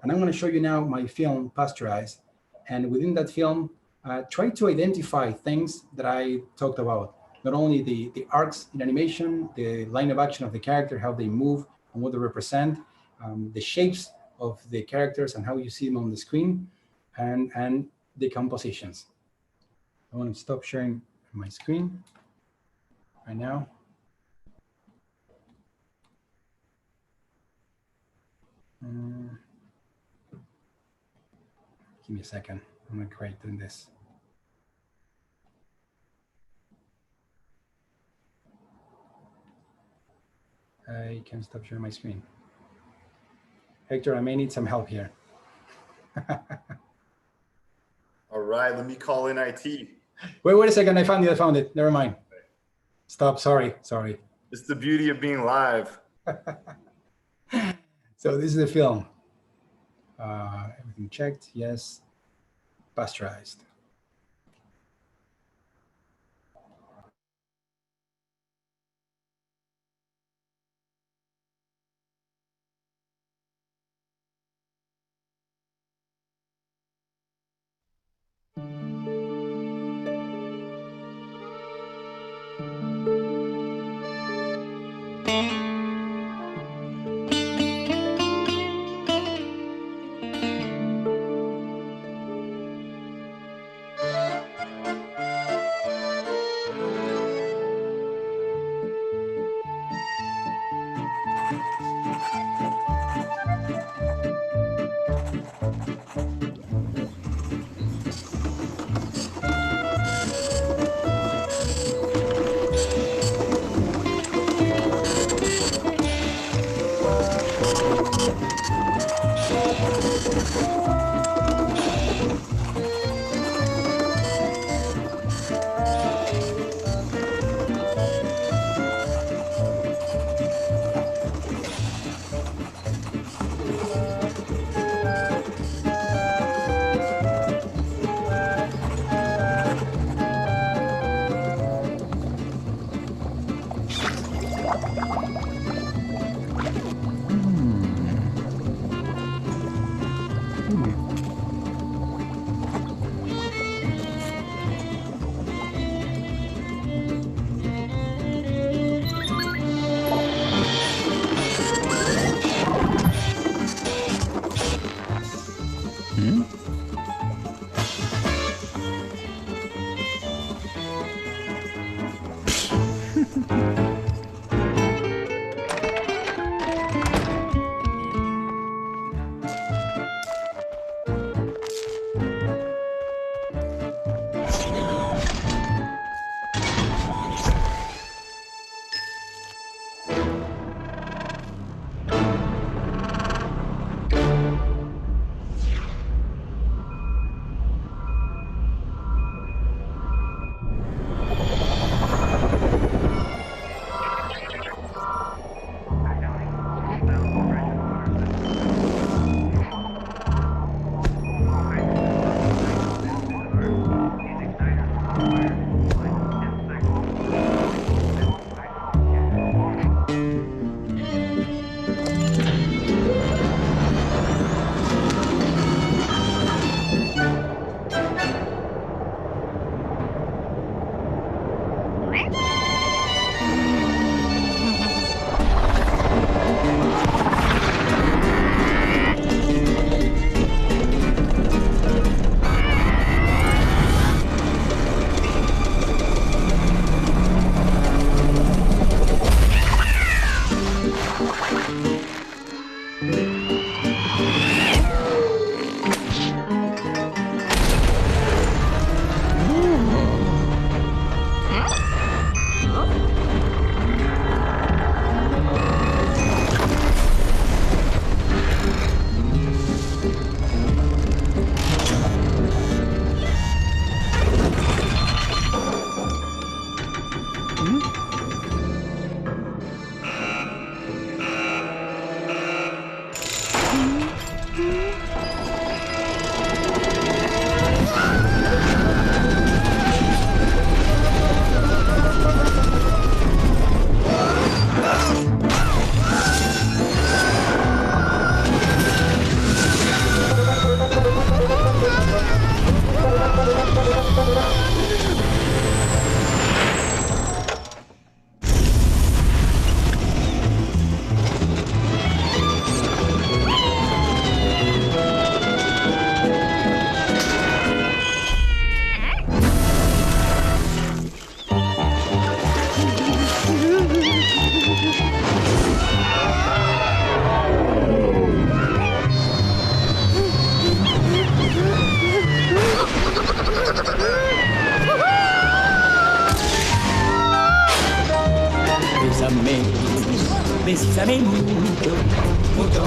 And I'm going to show you now my film, Pasteurized. And within that film, try to identify things that I talked about. Not only the arcs in animation, the line of action of the character, how they move and what they represent, the shapes of the characters and how you see them on the screen, and the compositions. I want to stop sharing my screen right now. Give me a second. I'm going to create doing this. I can stop sharing my screen. Hector, I may need some help here. All right, let me call in IT. Wait a second. I found it. Never mind. Stop. Sorry. It's the beauty of being live. So this is the film. Everything checked. Yes. Pasteurized. Bésame, bésame mucho, mucho.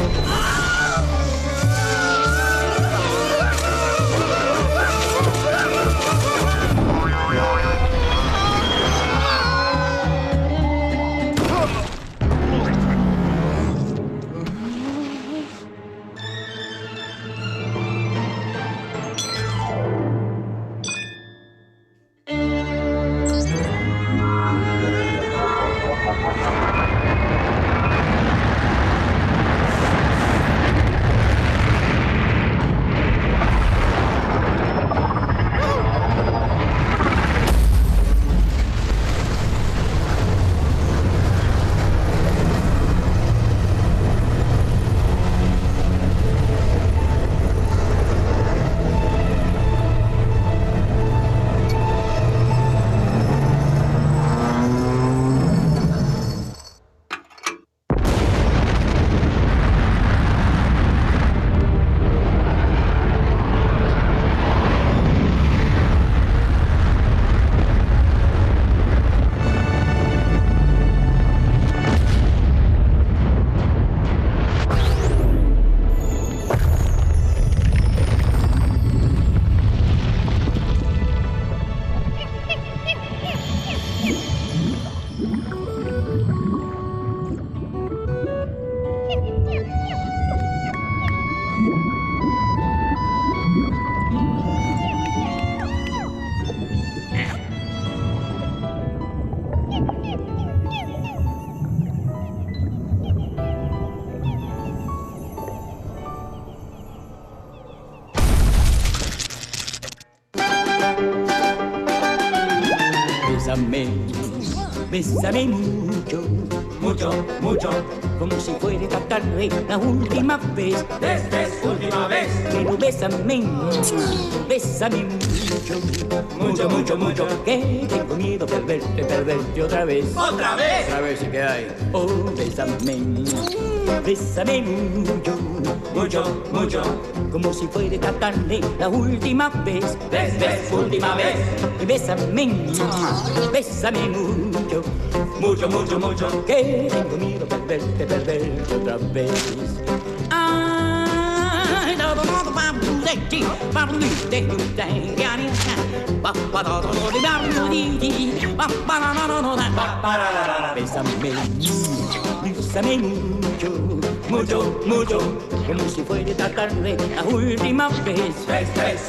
Bésame, bésame mucho, mucho, mucho, como si fuera esta tarde la última vez. Última vez. Pero bésame, bésame mucho, mucho, mucho, mucho, que tengo miedo perderte otra vez. ¿Otra vez? Otra vez, ¿qué hay? Oh, bésame, bésame mucho, mucho, mucho, como si fuera esta tarde la última vez. Última vez. Y bésame, bésame mucho, mucho, mucho, mucho, que tengo miedo perderte otra vez. Bésame, bésame mucho, mucho, mucho, como si fuera esta tarde la última vez.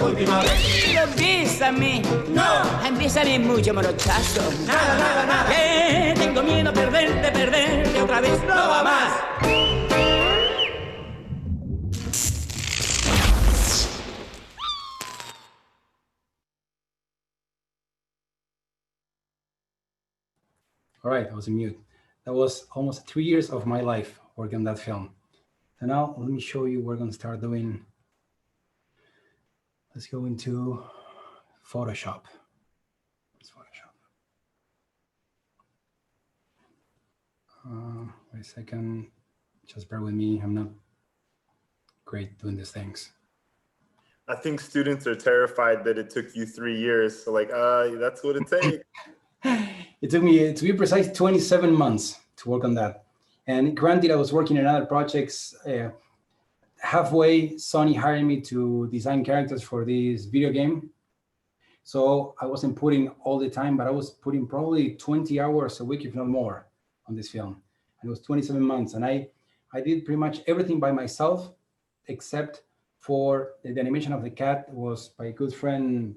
Última vez. Pero bésame, no, bésame mucho, morochazo. Nada. Que tengo miedo perderte otra vez. No va más. All right, I was on mute. That was almost 3 years of my life working on that film. So now let me show you what we're going to start doing. Let's go into Photoshop. It's Photoshop. Wait a second. Just bear with me. I'm not great doing these things. I think students are terrified that it took you 3 years. So like, that's what it takes. It took me, to be precise, 27 months to work on that. And granted, I was working on other projects. Halfway, Sony hired me to design characters for this video game. So I wasn't putting all the time, but I was putting probably 20 hours a week, if not more, on this film. And it was 27 months. And I did pretty much everything by myself, except for the animation of the cat was by a good friend,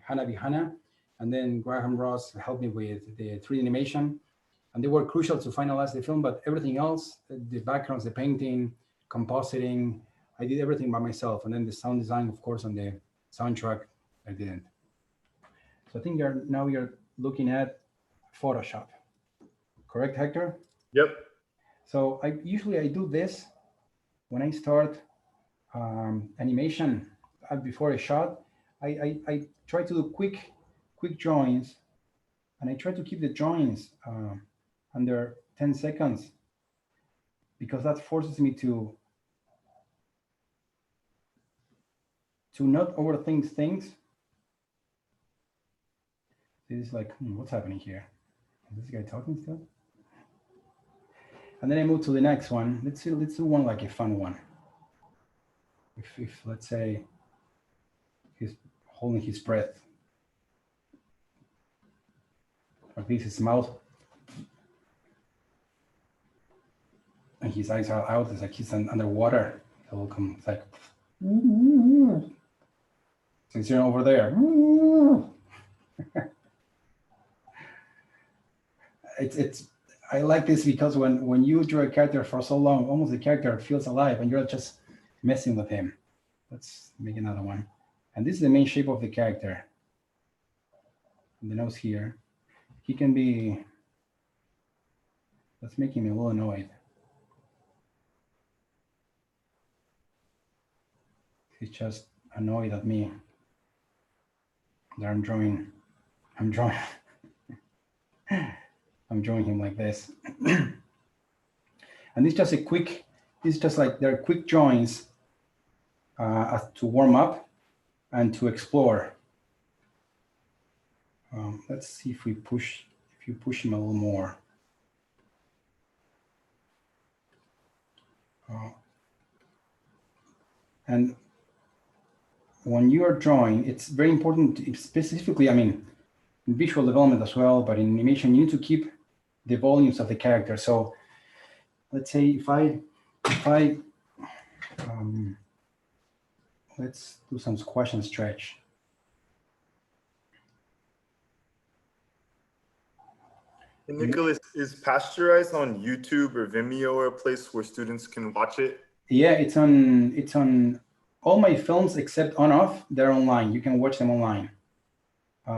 Hannah Vihana. And then Graham Ross helped me with the 3D animation. And they were crucial to finalize the film, but everything else, the backgrounds, the painting, compositing, I did everything by myself. And then the sound design, of course, on the soundtrack, I didn't. So I think now you're looking at Photoshop. Correct, Hector? Yep. So I usually do this when I start animation before a shot. I try to do quick drawings, and I try to keep the drawings under 10 seconds because that forces me to not overthink things. This is like, what's happening here? Is this guy talking still? And then I move to the next one. Let's do one like a fun one. If let's say he's holding his breath, or this is his mouth, and his eyes are out. It's like he's underwater. It will come. It's like so he's over there. It's. I like this because when you draw a character for so long, almost the character feels alive, and you're just messing with him. Let's make another one. And this is the main shape of the character. The nose here. He can be. Let's make him a little annoyed. He's just annoyed at me that I'm drawing him like this. And this is just like they're quick drawings to warm up and to explore. Let's see if you push him a little more. And when you are drawing, it's very important, specifically, I mean, in visual development as well, but in animation, you need to keep the volumes of the character. So let's say if I let's do some squash and stretch. And Nicolás, is Pasteurized on YouTube or Vimeo or a place where students can watch it? Yeah, it's on all my films except On Off. They're online. You can watch them online.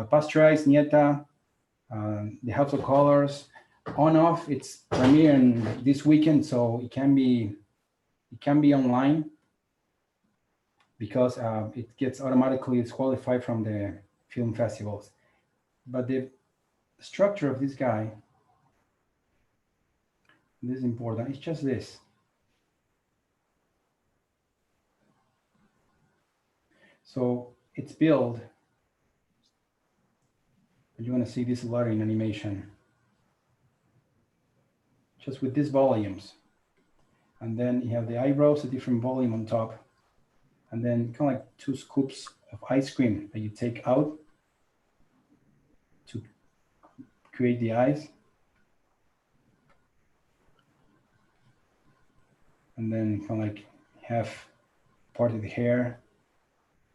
Pasteurized, Nieta, The House of Colors. On Off, it's premiering this weekend, so it can be online because it gets automatically disqualified from the film festivals. But the structure of this guy, this is important. It's just this. So it's built. You're going to see this a lot in animation. Just with these volumes. And then you have the eyebrows, a different volume on top. And then kind of like 2 scoops of ice cream that you take out to create the eyes. And then kind of like half part of the hair,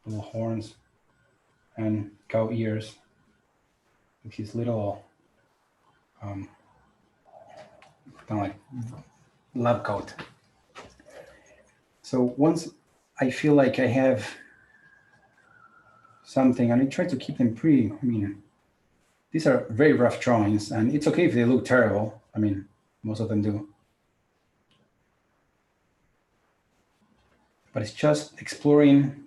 little horns, and cow ears with his little kind of like lab coat. So once I feel like I have something, and I try to keep them pretty, I mean, these are very rough drawings, and it's okay if they look terrible. I mean, most of them do. But it's just exploring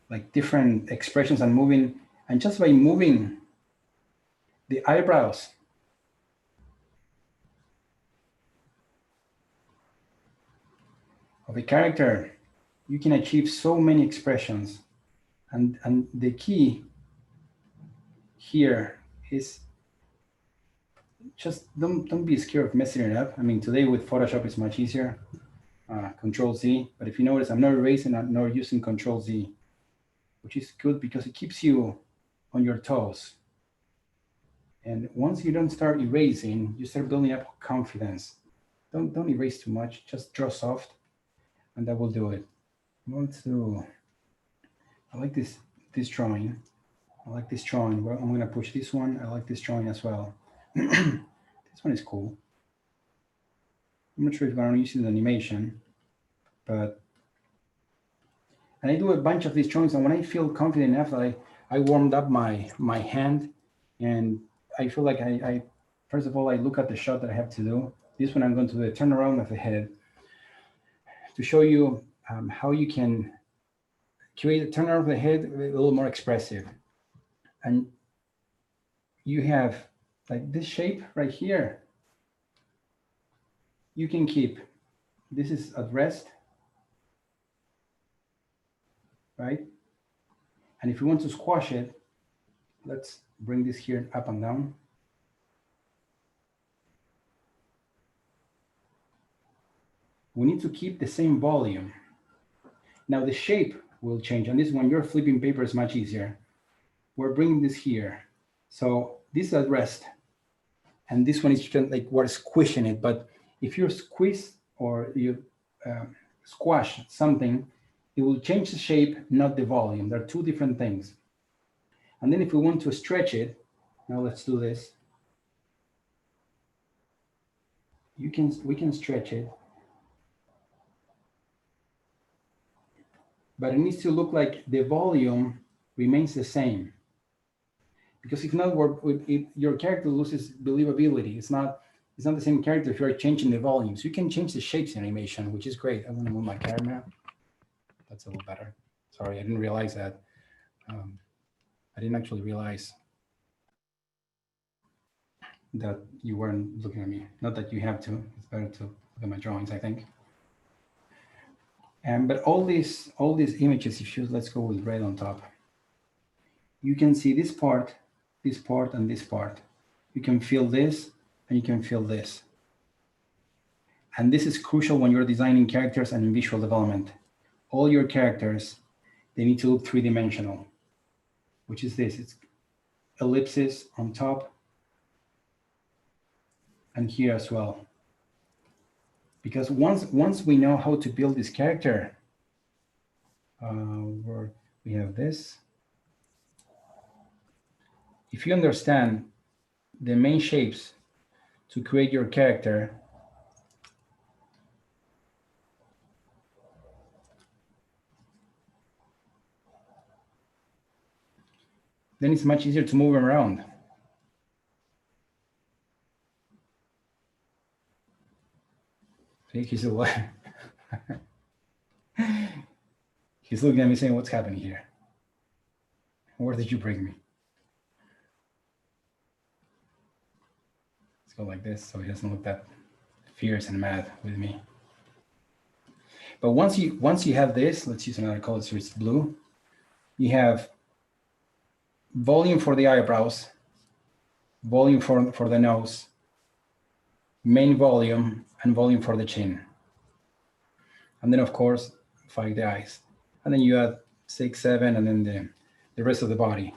like different expressions and moving, and just by moving the eyebrows of a character, you can achieve so many expressions. And the key here is just don't be scared of messing it up. I mean, today with Photoshop it's much easier. Control Z, but if you notice, I'm not erasing, I'm not using Control Z, which is good because it keeps you on your toes. And once you don't start erasing, you start building up confidence. Don't erase too much, just draw soft, and that will do it. I like this drawing. I like this drawing. Well, I'm going to push this one. I like this drawing as well. This one is cool. I'm not sure if I'm going to use it in animation, but and I do a bunch of these drawings, and when I feel confident enough that I warmed up my hand, and I feel like I first of all, I look at the shot that I have to do. This one I'm going to do a turnaround of the head to show you how you can create a turnaround of the head a little more expressive. And you have like this shape right here. You can keep, this is at rest, right? And if you want to squash it, let's bring this here up and down. we need to keep the same volume. Now the shape will change. And this, when you're flipping paper, is much easier. We're bringing this here. So this is at rest. And this one is just like we're squishing it. But if you squeeze or you squash something, it will change the shape, not the volume. They're two different things. And then if we want to stretch it, now let's do this. We can stretch it. But it needs to look like the volume remains the same. Because if not, your character loses believability. It's not the same character if you're changing the volumes. You can change the shapes in animation, which is great. I'm gonna move my camera. That's a little better. Sorry, I didn't realize that. I didn't actually realize that you weren't looking at me. Not that you have to. It's better to look at my drawings, I think. But all these images, if you, let's go with red on top. You can see this part, and this part. You can feel this, and you can feel this. And this is crucial when you're designing characters and in visual development. All your characters, they need to look three-dimensional, which is this. It's ellipses on top and here as well. Because once we know how to build this character, we have this. If you understand the main shapes to create your character, then it's much easier to move them around. See, he's aware. He's looking at me saying, what's happening here? Where did you bring me? Let's go like this so he doesn't look that fierce and mad with me. But once you have this, let's use another color, so it's blue. You have volume for the eyebrows, volume for the nose, main volume, and volume for the chin. And then, of course, 5 the eyes. And then you add 6, 7, and then the rest of the body.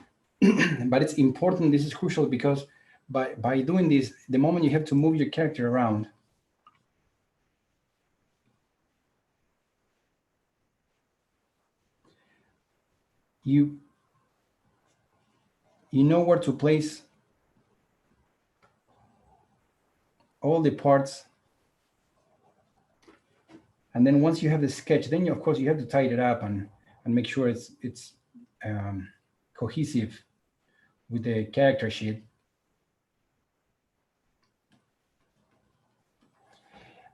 But it's important, this is crucial, because by doing this, the moment you have to move your character around, you know where to place all the parts. And then once you have the sketch, then of course you have to tidy it up and make sure it's cohesive with the character sheet.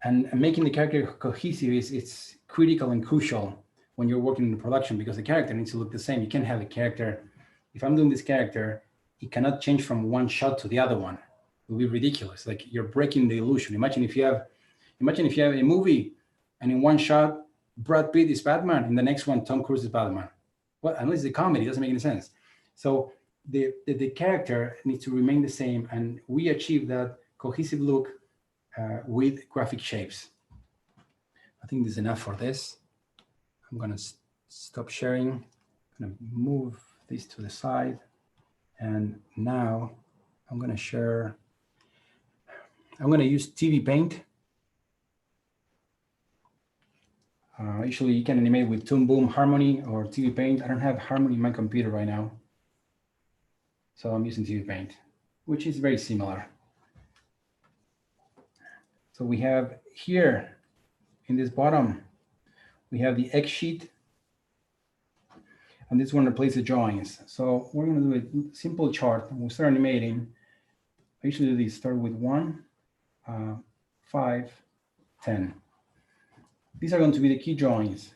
And making the character cohesive it's critical and crucial when you're working in the production, because the character needs to look the same. You can't have a character, if I'm doing this character, it cannot change from one shot to the other one. It will be ridiculous. Like, you're breaking the illusion. Imagine if you have a movie and in one shot, Brad Pitt is Batman, and the next one, Tom Cruise is Batman. Well, unless it's a comedy, it doesn't make any sense. So the character needs to remain the same, and we achieve that cohesive look with graphic shapes. I think this is enough for this. I'm gonna stop sharing. I'm gonna move this to the side. And now I'm gonna share, I'm gonna use TV Paint. Usually you can animate with Toon Boom, Harmony, or TV Paint. I don't have Harmony in my computer right now, so I'm using TV Paint, which is very similar. So we have here in this bottom, we have the X sheet, and this one replaces the drawings. So we're going to do a simple chart, and we'll start animating. I usually do this, start with 1, 5, 10. These are going to be the key drawings,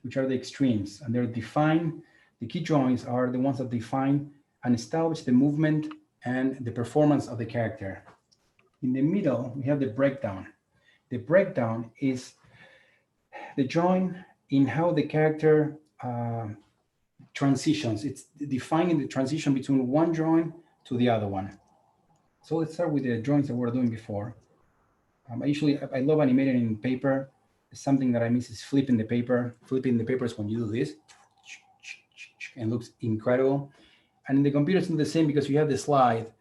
which are the extremes, and they're defined. The key drawings are the ones that define and establish the movement and the performance of the character. In the middle, we have the breakdown. The breakdown is the drawing in how the character transitions. It's defining the transition between one drawing to the other one. So let's start with the drawings that we were doing before. I love animating in paper. Something that I miss is flipping the paper. Flipping the paper is when you do this, and it looks incredible. And in the computer, it's not the same because you have the slide,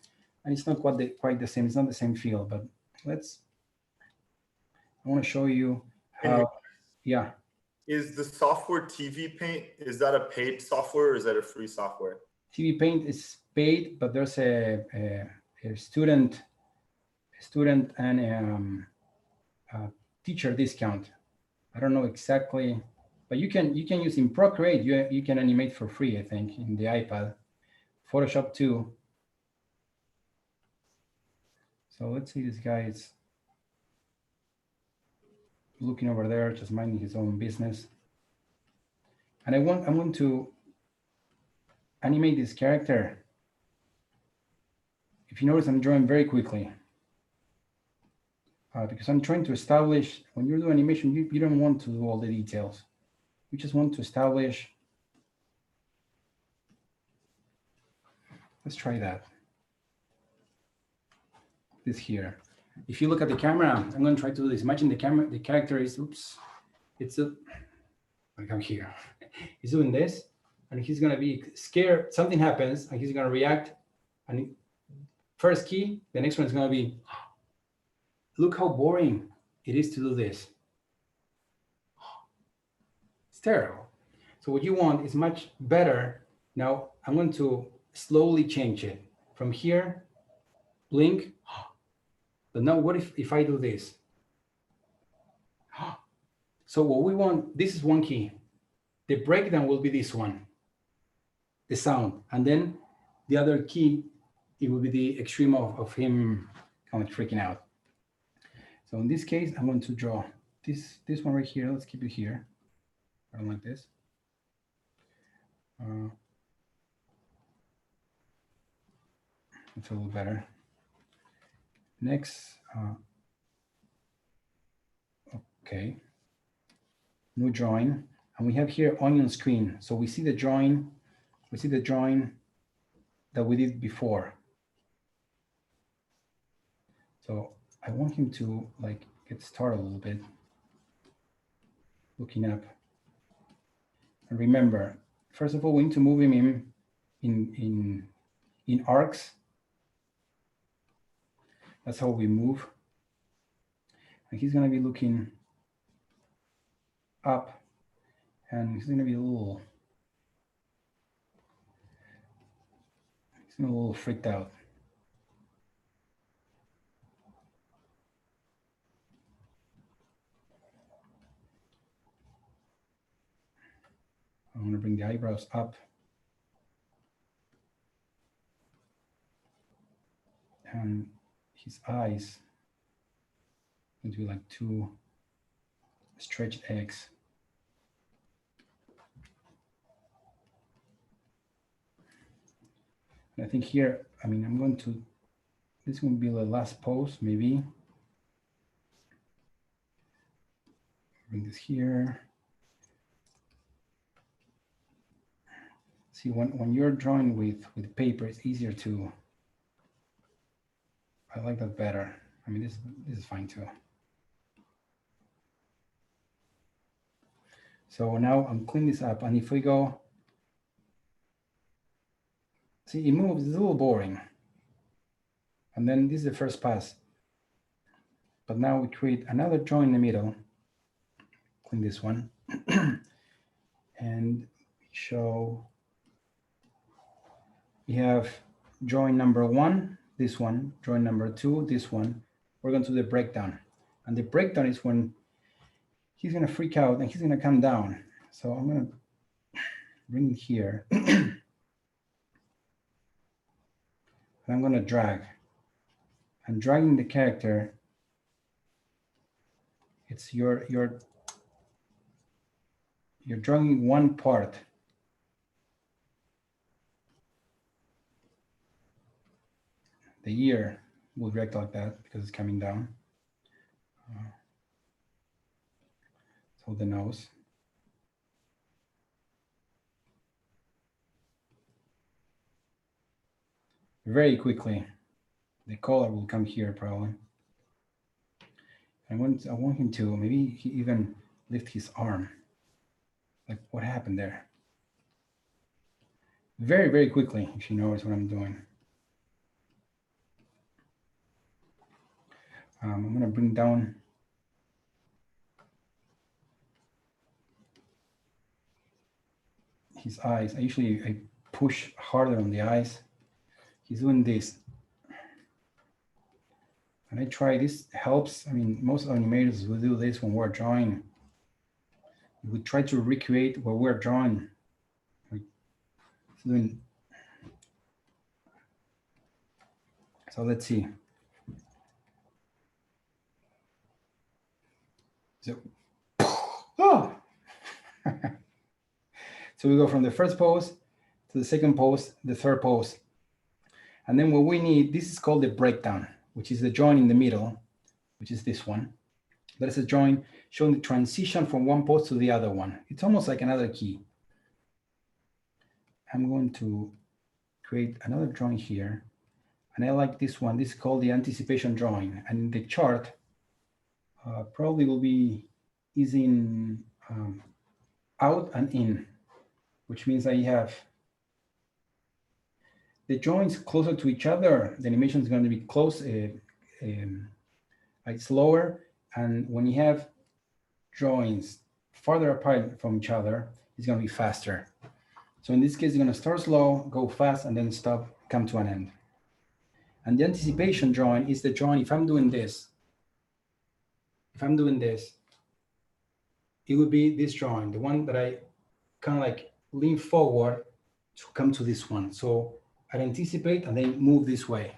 and it's not quite the same. It's not the same feel. But I want to show you how. Yeah. Is the software TV Paint, is that a paid software or is that a free software? TV Paint is paid, but there's a student and teacher discount. I don't know exactly, but you can use in Procreate. You can animate for free, I think, in the iPad. Photoshop too. So let's see, this guy is looking over there, just minding his own business. And I want to animate this character. If you notice, I'm drawing very quickly because I'm trying to establish, when you're doing animation, you don't want to do all the details. You just want to establish. Let's try that. This here. If you look at the camera, I'm going to try to do this. Imagine the camera, the character is, oops, I come here. He's doing this, and he's going to be scared. Something happens, and he's going to react. And first key, the next one is going to be, look how boring it is to do this. It's terrible. So what you want is much better. Now I'm going to slowly change it from here, blink. But now what if I do this? So what we want, this is one key. The breakdown will be this one, the sound. And then the other key, it will be the extreme of him kind of freaking out. So in this case, I'm going to draw this one right here. Let's keep it here. I don't like this. It's a little better. Next, okay. New drawing, and we have here onion screen. So we see the drawing that we did before. So I want him to like get started a little bit, looking up. And remember, first of all, we need to move him in arcs. That's how we move. And he's going to be looking up, and he's going to be a little freaked out. I'm going to bring the eyebrows up. And his eyes going to be like two stretched eggs. And I think here, I mean, this is going to be the last pose, maybe. Bring this here. See, when you're drawing with paper, it's easier to, I like that better. I mean, this is fine too. So now I'm cleaning this up, and if we go, see, it moves, it's a little boring. And then this is the first pass. But now we create another drawing in the middle, clean this one, and show, we have drawing number 1, this one, drawing number 2, this one. We're going to do the breakdown. And the breakdown is when he's going to freak out and he's going to come down. So I'm going to bring it here. And I'm going to drag. I'm dragging the character. It's you're dragging one part. The ear will react like that because it's coming down. So the nose. Very quickly, the color will come here probably. I want him to, maybe he even lift his arm. Like, what happened there? Very, very quickly, if you notice what I'm doing. I'm gonna bring down his eyes. I push harder on the eyes. He's doing this. And I try, this helps. I mean, most animators will do this when we're drawing. We try to recreate what we're drawing. So let's see. So, oh! So we go from the first pose to the second pose, the third pose. And then what we need, this is called the breakdown, which is the join in the middle, which is this one. That is a join showing the transition from one pose to the other one. It's almost like another key. I'm going to create another drawing here. And I like this one. This is called the anticipation drawing. And the chart probably will be easing out and in, which means I have the joints closer to each other. The animation is going to be close, slower. And when you have joints farther apart from each other, it's going to be faster. So in this case, you're going to start slow, go fast, and then stop, come to an end. And the anticipation drawing is the drawing. If I'm doing this, it would be this drawing, the one that I kind of like lean forward to come to this one. So I anticipate and then move this way.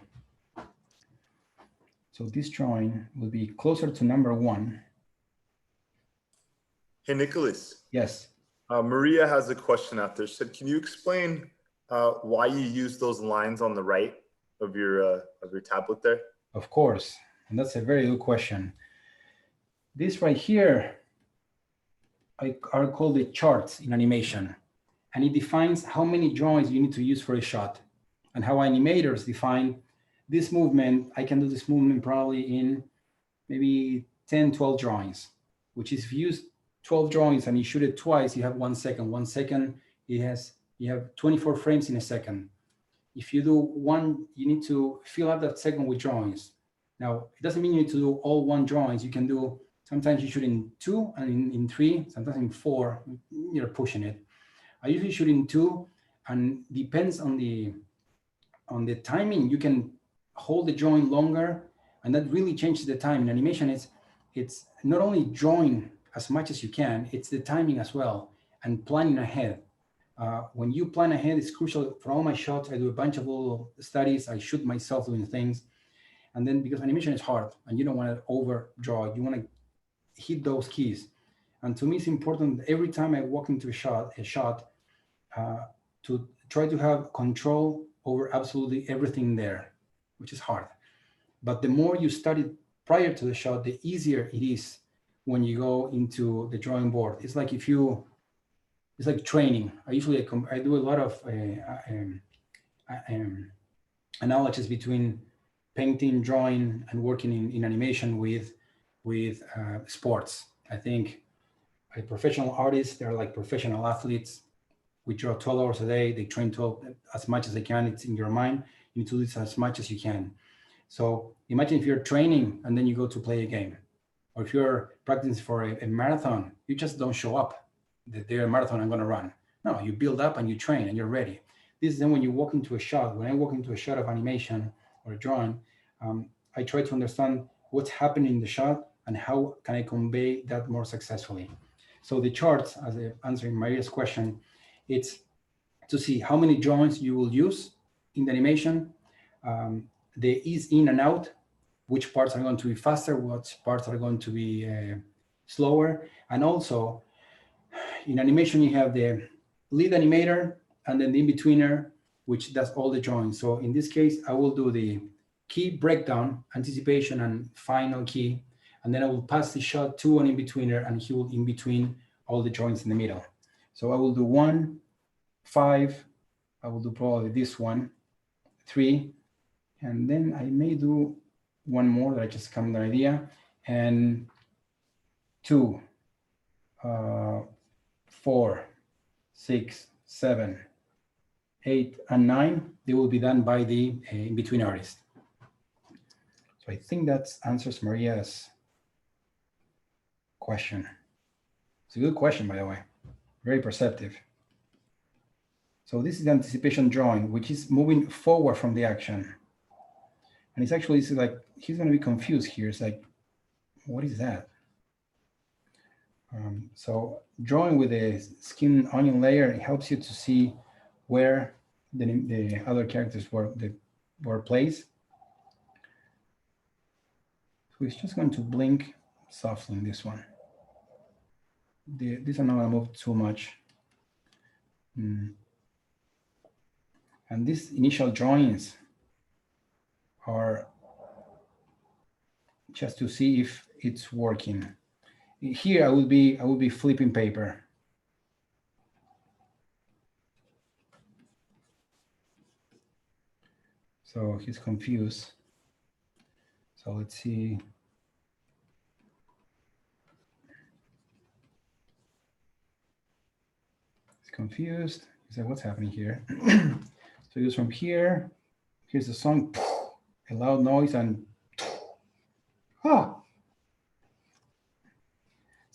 So this drawing will be closer to number one. Hey, Nicholas. Yes. Maria has a question out there. She said, can you explain why you use those lines on the right of your tablet there? Of course. And that's a very good question. This right here are called the charts in animation. And it defines how many drawings you need to use for a shot, and how animators define this movement. I can do this movement probably in maybe 10, 12 drawings, which is if you use 12 drawings and you shoot it twice, you have 1 second. 1 second, you have 24 frames in a second. If you do one, you need to fill up that second with drawings. Now, it doesn't mean you need to do all one drawings. You can do, sometimes you shoot in 2 and in 3, sometimes in 4, you're pushing it. I usually shoot in 2, and depends on the timing. You can hold the drawing longer, and that really changes the time. In animation, it's not only drawing as much as you can, it's the timing as well, and planning ahead. When you plan ahead, it's crucial. For all my shots, I do a bunch of little studies. I shoot myself doing things. And then because animation is hard and you don't want to overdraw, you want to hit those keys. And to me, it's important every time I walk into a shot, to try to have control over absolutely everything there, which is hard. But the more you study prior to the shot, the easier it is when you go into the drawing board. It's like it's like training. I do a lot of analogies between painting, drawing, and working in animation with sports. I think a professional artist, they're like professional athletes. We draw 12 hours a day. They train 12 as much as they can. It's in your mind. You need to do this as much as you can. So imagine if you're training and then you go to play a game, or if you're practicing for a marathon, you just don't show up. The day of a marathon, I'm going to run. No, you build up and you train and you're ready. This is then when you walk into a shot. When I walk into a shot of animation or a drawing, I try to understand what's happening in the shot and how can I convey that more successfully. So the charts, as answering Maria's question, it's to see how many drawings you will use in the animation, the ease in and out, which parts are going to be faster, what parts are going to be slower. And also in animation, you have the lead animator and then the in-betweener, which does all the drawings. So in this case, I will do the key breakdown, anticipation, and final key. And then I will pass the shot to an in-betweener, and he will in between all the drawings in the middle. So I will do 1, 5, I will do probably this one, 3, and then I may do one more that I just come with an idea. and 2, 4, 6, 7, 8, and 9, they will be done by the in-between artist. So I think that answers Maria's question. It's a good question, by the way, very perceptive. So this is the anticipation drawing, which is moving forward from the action. And it's actually, it's like, he's going to be confused here. It's like, what is that? So drawing with a skin onion layer, it helps you to see where the other characters were placed. So it's just going to blink softly in this one. These are not going to move too much. And these initial drawings are just to see if it's working. Here I will be flipping paper. So he's confused. So let's see. He's confused. He said, what's happening here? So he goes from here. Here's the song, a loud noise, and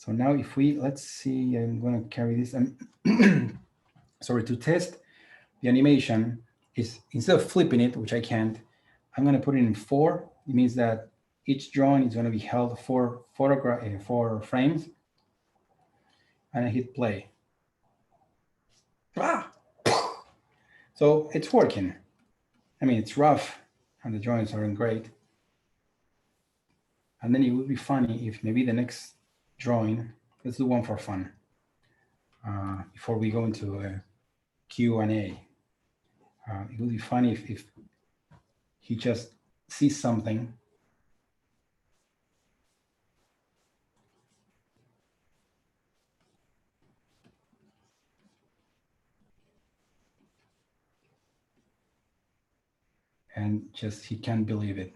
So now if we, let's see, I'm going to carry this. Sorry, to test the animation is, instead of flipping it, which I can't, I'm going to put it in 4. It means that each drawing is going to be held 4 frames. And I hit play. So it's working. I mean, it's rough and the drawings aren't great. And then it would be funny if maybe the next drawing, let's do one for fun before we go into a Q&A. It would be funny if he just sees something and just he can't believe it.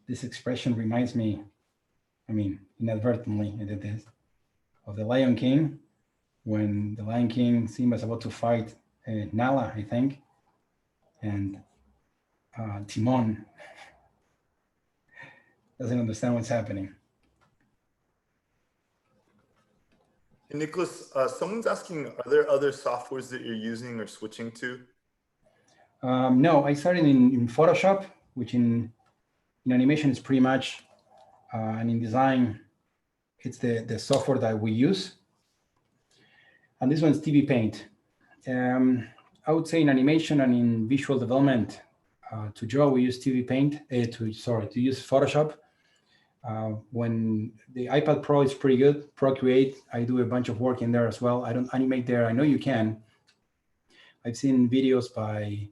This expression reminds me, I mean, inadvertently I did this, of the Lion King, when the Lion King Simba's about to fight Nala, I think, and Timon doesn't understand what's happening. Hey, Nicholas, someone's asking, are there other softwares that you're using or switching to? No, I started in Photoshop, which in animation is pretty much, and in design, it's the software that we use. And this one's TV Paint. I would say in animation and in visual development, to draw, we use TV Paint, to use Photoshop. When the iPad Pro is pretty good, Procreate, I do a bunch of work in there as well. I don't animate there. I know you can. I've seen videos by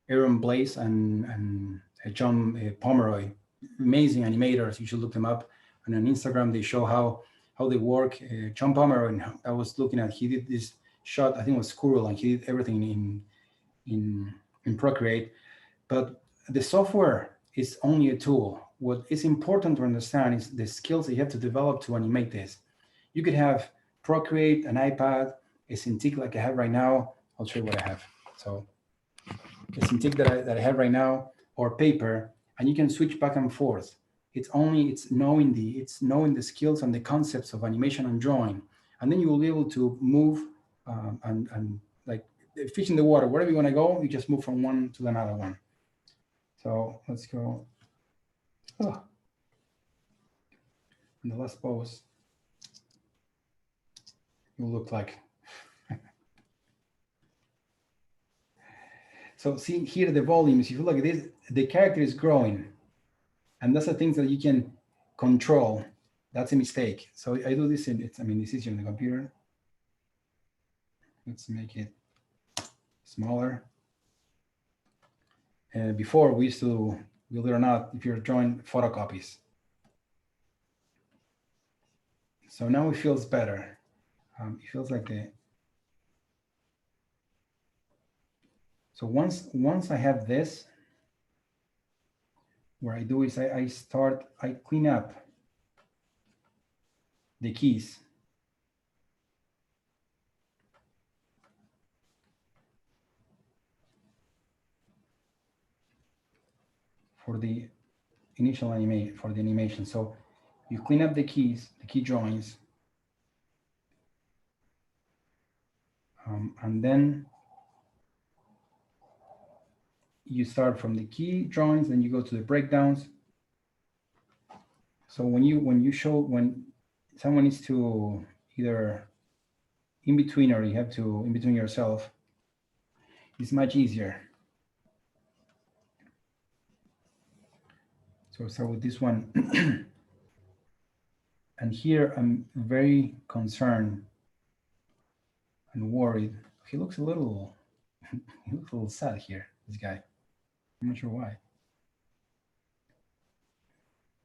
Aaron Blaze and John Pomeroy, amazing animators. You should look them up. And on Instagram, they show how they work. John Pomeroy, I was looking at, he did this shot, I think it was Squirrel, and he did everything in Procreate. But the software is only a tool. What is important to understand is the skills that you have to develop to animate this. You could have Procreate, an iPad, a Cintiq like I have right now. I'll show you what I have. So a Cintiq that I have right now, or paper, and you can switch back and forth. It's knowing the skills and the concepts of animation and drawing, and then you will be able to move and like fish in the water. Wherever you want to go, you just move from one to another one. So let's go. In the last pose, you look like. So see here the volumes. If you look at this, the character is growing, and that's the things that you can control. That's a mistake. So I do this this is easier on the computer. Let's make it smaller. Before we used to, believe it or not, if you're drawing photocopies. So now it feels better. It feels like so once I have this, what I do is I clean up the keys. For the initial animation. So you clean up the keys, the key joins, and then you start from the key joins, then you go to the breakdowns. So when someone needs to either in between or you have to in between yourself, it's much easier. So start with this one. And here I'm very concerned and worried. He looks a little sad here, this guy. I'm not sure why.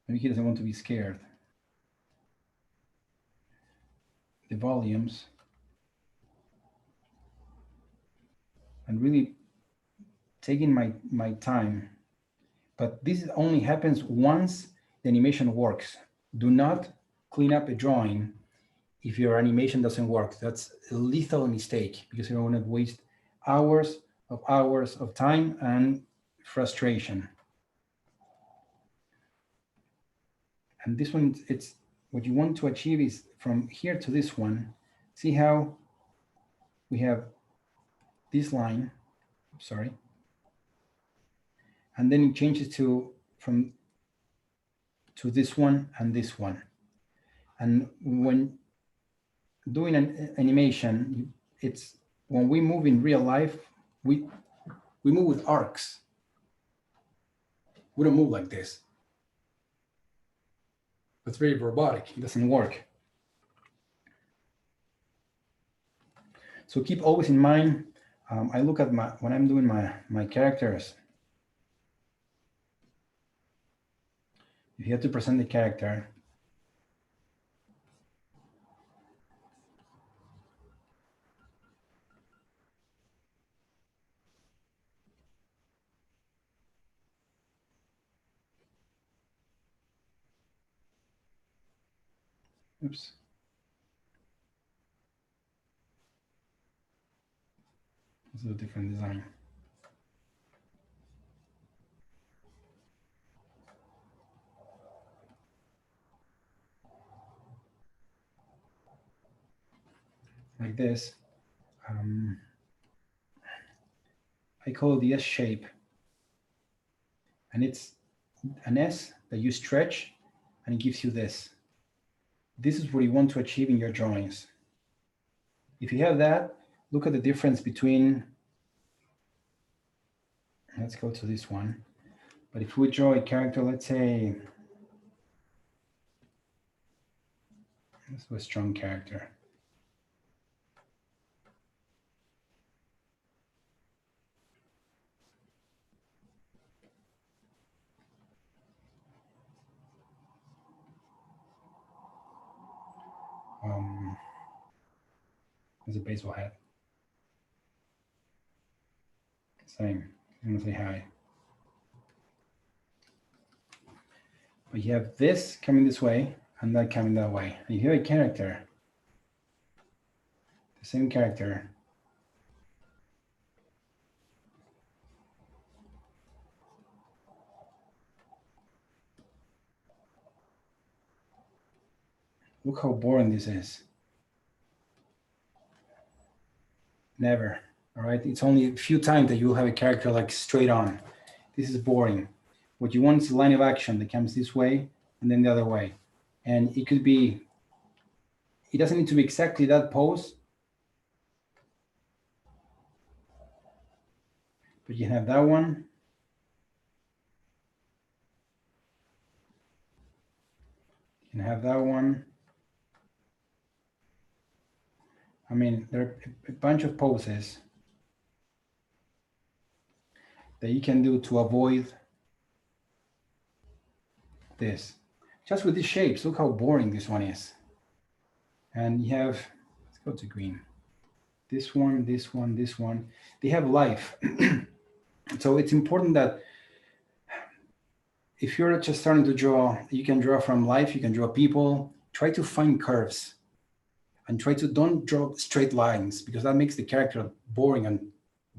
Maybe he doesn't want to be scared. The volumes. And really taking my time. But this only happens once the animation works. Do not clean up a drawing if your animation doesn't work. That's a lethal mistake because you don't want to waste hours of time and frustration. And this one, it's what you want to achieve is from here to this one. See how we have this line, sorry, and then it changes to this one and this one. And when doing an animation, it's when we move in real life, we move with arcs. We don't move like this. It's very robotic. It doesn't work. So keep always in mind. I look at when I'm doing my characters. If you have to present the character, oops. This is a different design. Like this. I call it the S shape. And it's an S that you stretch and it gives you this. This is what you want to achieve in your drawings. If you have that, look at the difference between, let's go to this one. But if we draw a character, let's say, this is a strong character. There's a baseball hat. Same. I'm gonna say hi. But you have this coming this way and that coming that way. And you have a character, the same character. Look how boring this is. Never, all right? It's only a few times that you'll have a character like straight on. This is boring. What you want is a line of action that comes this way and then the other way. And it could be, it doesn't need to be exactly that pose, but you have that one. You can have that one. I mean, there are a bunch of poses that you can do to avoid this. Just with these shapes, look how boring this one is. And you have, let's go to green. This one, this one, this one, they have life. So it's important that if you're just starting to draw, you can draw from life, you can draw people, try to find curves and try to don't draw straight lines because that makes the character boring and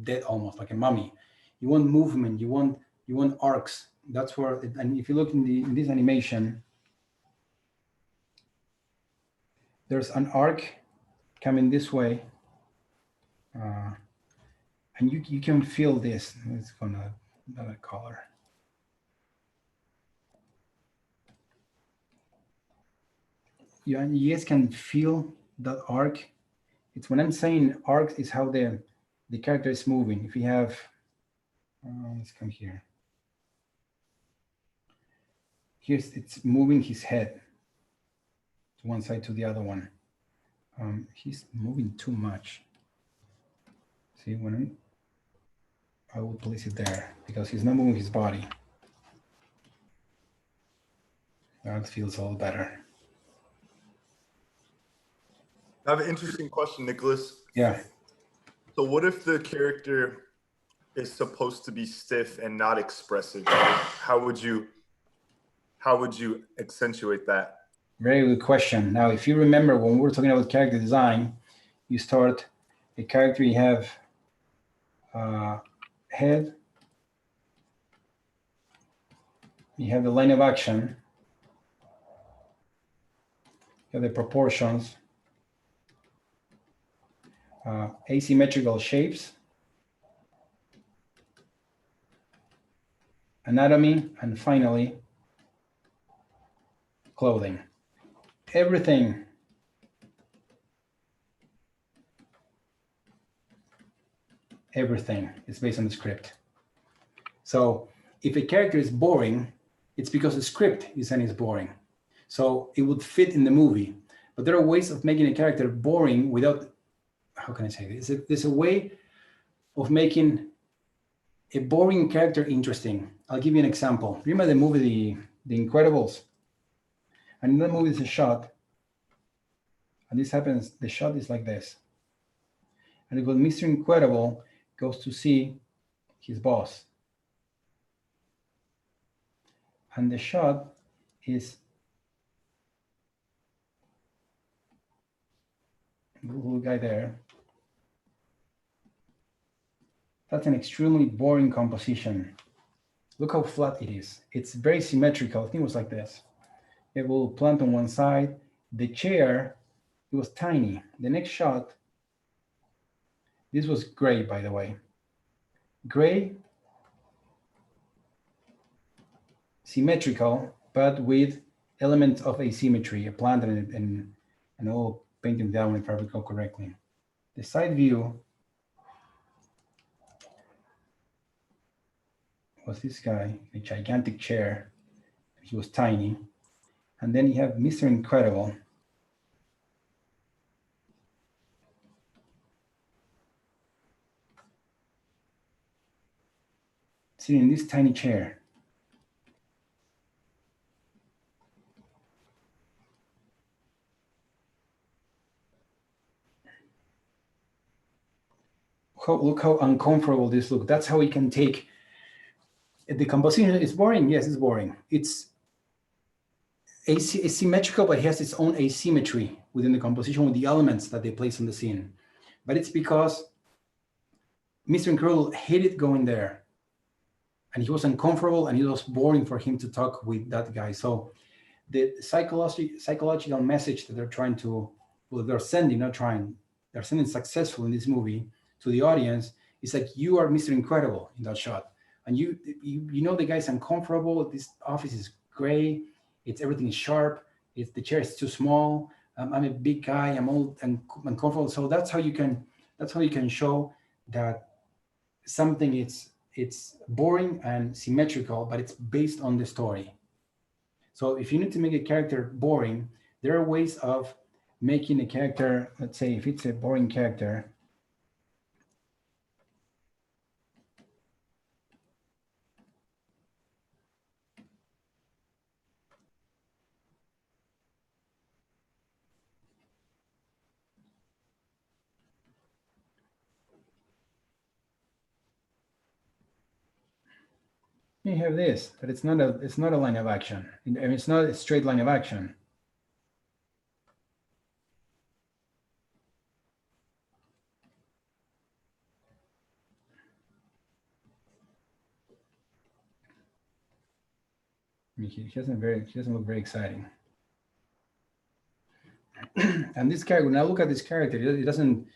dead almost like a mummy. You want movement, you want arcs. That's where, and if you look in this animation, there's an arc coming this way. And you can feel this. It's gonna another color. You guys can feel that arc. It's when I'm saying arc is how the character is moving. If you have, let's come here. Here's it's moving his head to one side to the other one. He's moving too much. See when I will place it there because he's not moving his body. That feels all better. I have an interesting question, Nicholas. Yeah. So what if the character is supposed to be stiff and not expressive? How would you accentuate that? Very good question. Now, if you remember when we were talking about character design, you start a character, you have head, you have the line of action, you have the proportions, asymmetrical shapes, anatomy, and finally, clothing. Everything is based on the script. So if a character is boring, it's because the script is boring. So it would fit in the movie. But there are ways of making a character boring without, how can I say this? There's a way of making a boring character interesting. I'll give you an example. Remember the movie, The Incredibles? And in that movie, there's a shot. And this happens, the shot is like this. And when Mr. Incredible goes to see his boss. And the shot is the little guy there. That's an extremely boring composition. Look how flat it is. It's very symmetrical. I think it was like this. It will plant on one side. The chair, it was tiny. The next shot, this was gray, by the way. Gray, symmetrical, but with elements of asymmetry, a plant and all painted down, if I recall correctly. The side view was this guy, a gigantic chair. He was tiny. And then you have Mr. Incredible. Sitting in this tiny chair. Look how uncomfortable this looks. That's how we can take, the composition is boring. Yes, it's boring. It's asymmetrical, but it has its own asymmetry within the composition with the elements that they place on the scene. But it's because Mr. Incredible hated going there. And he was uncomfortable and it was boring for him to talk with that guy. So the psychological message that they're trying to, well, they're sending successful in this movie to the audience is like, you are Mr. Incredible in that shot. And you know the guy's uncomfortable. This office is gray. Everything is sharp. The chair is too small. I'm a big guy. I'm old and uncomfortable. So that's how you can show that something it's boring and symmetrical, but it's based on the story. So if you need to make a character boring, there are ways of making a character, let's say if it's a boring character, You have this, but it's not a line of action. I mean, it's not a straight line of action. I mean, he doesn't look very exciting. And this character, when I look at this character, it doesn't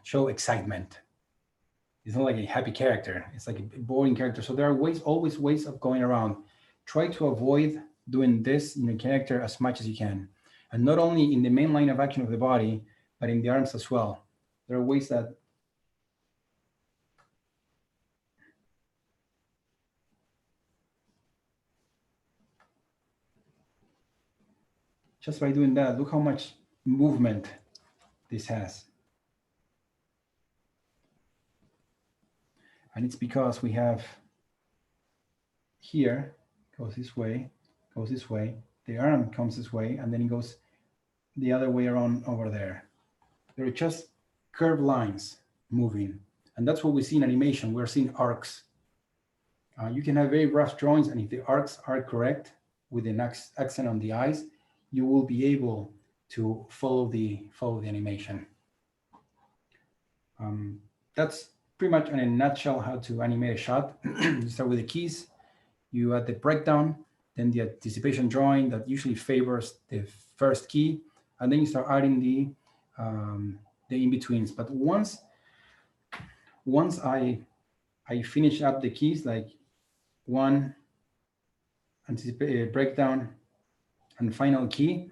show excitement. It's not like a happy character. It's like a boring character. So there are always ways of going around. Try to avoid doing this in the character as much as you can. And not only in the main line of action of the body, but in the arms as well. There are ways that just by doing that, look how much movement this has. And it's because we have here, goes this way, the arm comes this way, and then it goes the other way around over there. They're just curved lines moving. And that's what we see in animation. We're seeing arcs. You can have very rough drawings, and if the arcs are correct with an accent on the eyes, you will be able to follow the animation. That's pretty much in a nutshell how to animate a shot. You start with the keys, you add the breakdown, then the anticipation drawing that usually favors the first key, and then you start adding the in-betweens. But once I finish up the keys, like one breakdown and final key,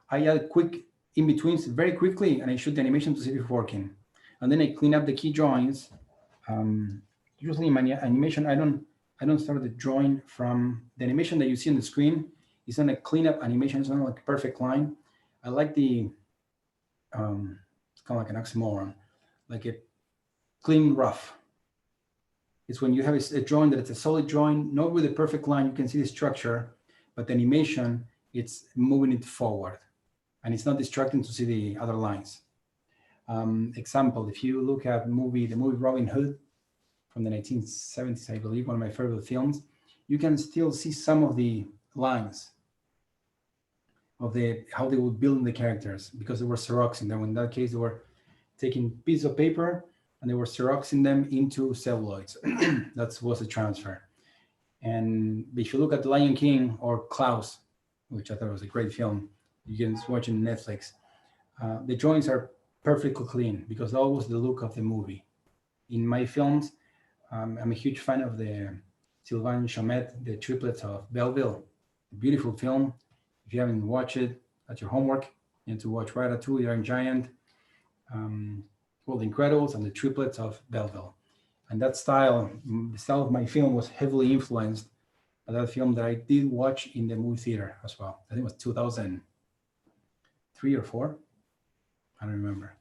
I add quick in-betweens very quickly, and I shoot the animation to see if it's working. And then I clean up the key drawings. Usually in my animation, I don't start the drawing from the animation that you see on the screen. It's not a cleanup animation. It's not like a perfect line. I like the, it's kind of like an oxymoron, like a clean rough. It's when you have a drawing that it's a solid drawing, not with a perfect line. You can see the structure, but the animation, it's moving it forward, and it's not distracting to see the other lines. Example, if you look at the movie Robin Hood from the 1970s, I believe, one of my favorite films, you can still see some of the lines of how they would build the characters, because there were Xerox in them. In that case, they were taking pieces of paper and they were Xeroxing them into celluloids. That was a transfer. And if you look at The Lion King or Klaus, which I thought was a great film, you can watch it on Netflix, the drawings are perfectly clean because that was the look of the movie. In my films, I'm a huge fan of the Sylvain Chomet, The Triplets of Belleville. A beautiful film. If you haven't watched it, that's your homework. You need to watch Ratatouille, Iron Giant, well, The Incredibles, and The Triplets of Belleville. And that style, the style of my film was heavily influenced by that film that I did watch in the movie theater as well. I think it was 2003 or 4. I don't remember.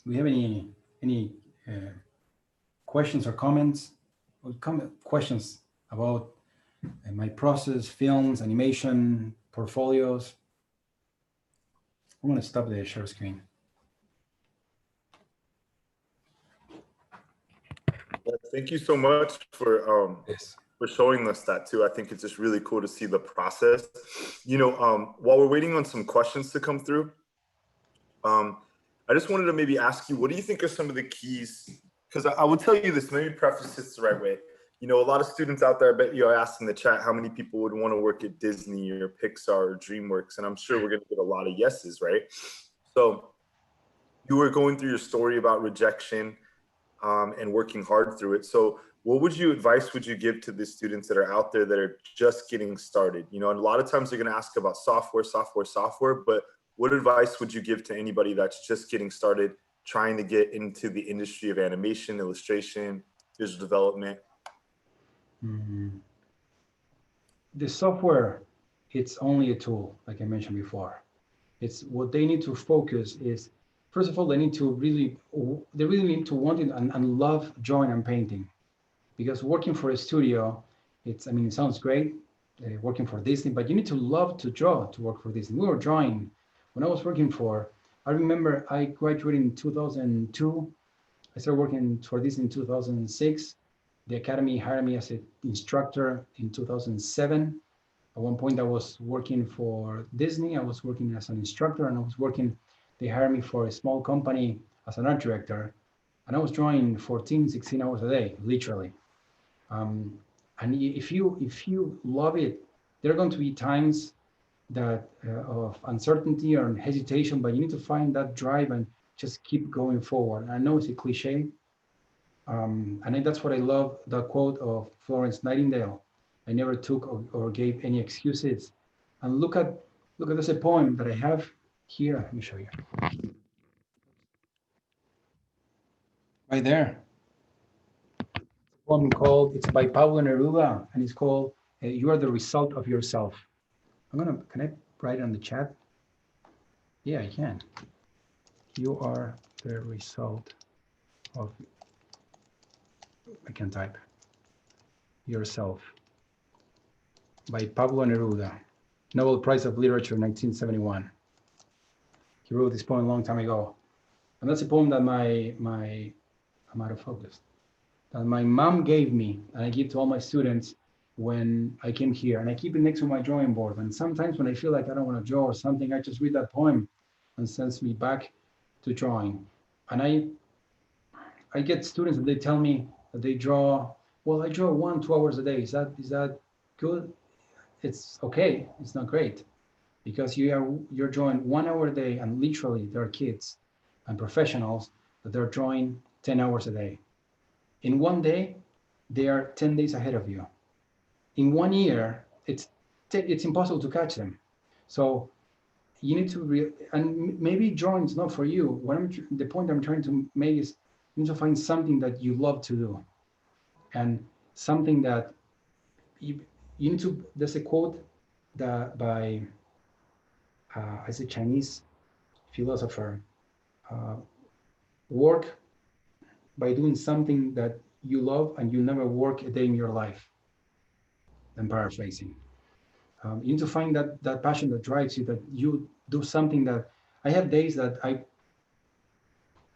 Do we have any questions or comments? Or questions about my process, films, animation, portfolios? I'm going to stop the share screen. Well, thank you so much for showing us that too. I think it's just really cool to see the process. You know, while we're waiting on some questions to come through, I just wanted to maybe ask you, what do you think are some of the keys? Because I will tell you this, maybe preface this the right way. You know, a lot of students out there, I bet you are asking in the chat how many people would want to work at Disney or Pixar or DreamWorks, and I'm sure we're going to get a lot of yeses, right? So you were going through your story about rejection and working hard through it. So what advice would you give to the students that are out there that are just getting started? You know, and a lot of times they're going to ask about software, but what advice would you give to anybody that's just getting started, trying to get into the industry of animation, illustration, digital development? Mm-hmm. The software, it's only a tool, like I mentioned before. It's what they need to focus is, first of all, they really need to want it and love drawing and painting. Because working for a studio, it sounds great, working for Disney, but you need to love to draw to work for Disney. We were drawing, when I was working I remember I graduated in 2002, I started working for this in 2006. The Academy hired me as an instructor in 2007. At one point I was working for Disney. I was working as an instructor, and they hired me for a small company as an art director. And I was drawing 14, 16 hours a day, literally. And if you love it, there are going to be times that of uncertainty or hesitation, but you need to find that drive and just keep going forward. I know it's a cliche, and that's what I love, the quote of Florence Nightingale: "I never took or gave any excuses." And look at there's a poem that I have here. Let me show you. Right there. Poem called, it's by Pablo Neruda, and it's called "You Are the Result of Yourself." Can I write it on the chat? Yeah, I can. You are the result of, I can type, yourself, by Pablo Neruda, Nobel Prize of Literature, 1971. He wrote this poem a long time ago. And that's a poem that I'm out of focus, that my mom gave me, and I give to all my students when I came here, and I keep it next to my drawing board. And sometimes when I feel like I don't want to draw or something, I just read that poem and sends me back to drawing. And I get students that they tell me that they draw, well, I draw 1-2 hours a day. Is that good? It's okay. It's not great, because you're drawing 1 hour a day, and literally there are kids and professionals that they're drawing 10 hours a day. In one day, they are 10 days ahead of you. In 1 year, it's impossible to catch them. So you need to, and maybe drawing is not for you. The point I'm trying to make is you need to find something that you love to do, and something that you need to. There's a quote that by as a Chinese philosopher, work by doing something that you love, and you never work a day in your life. I'm paraphrasing. You need to find that passion that drives you, that you do something that, I have days that I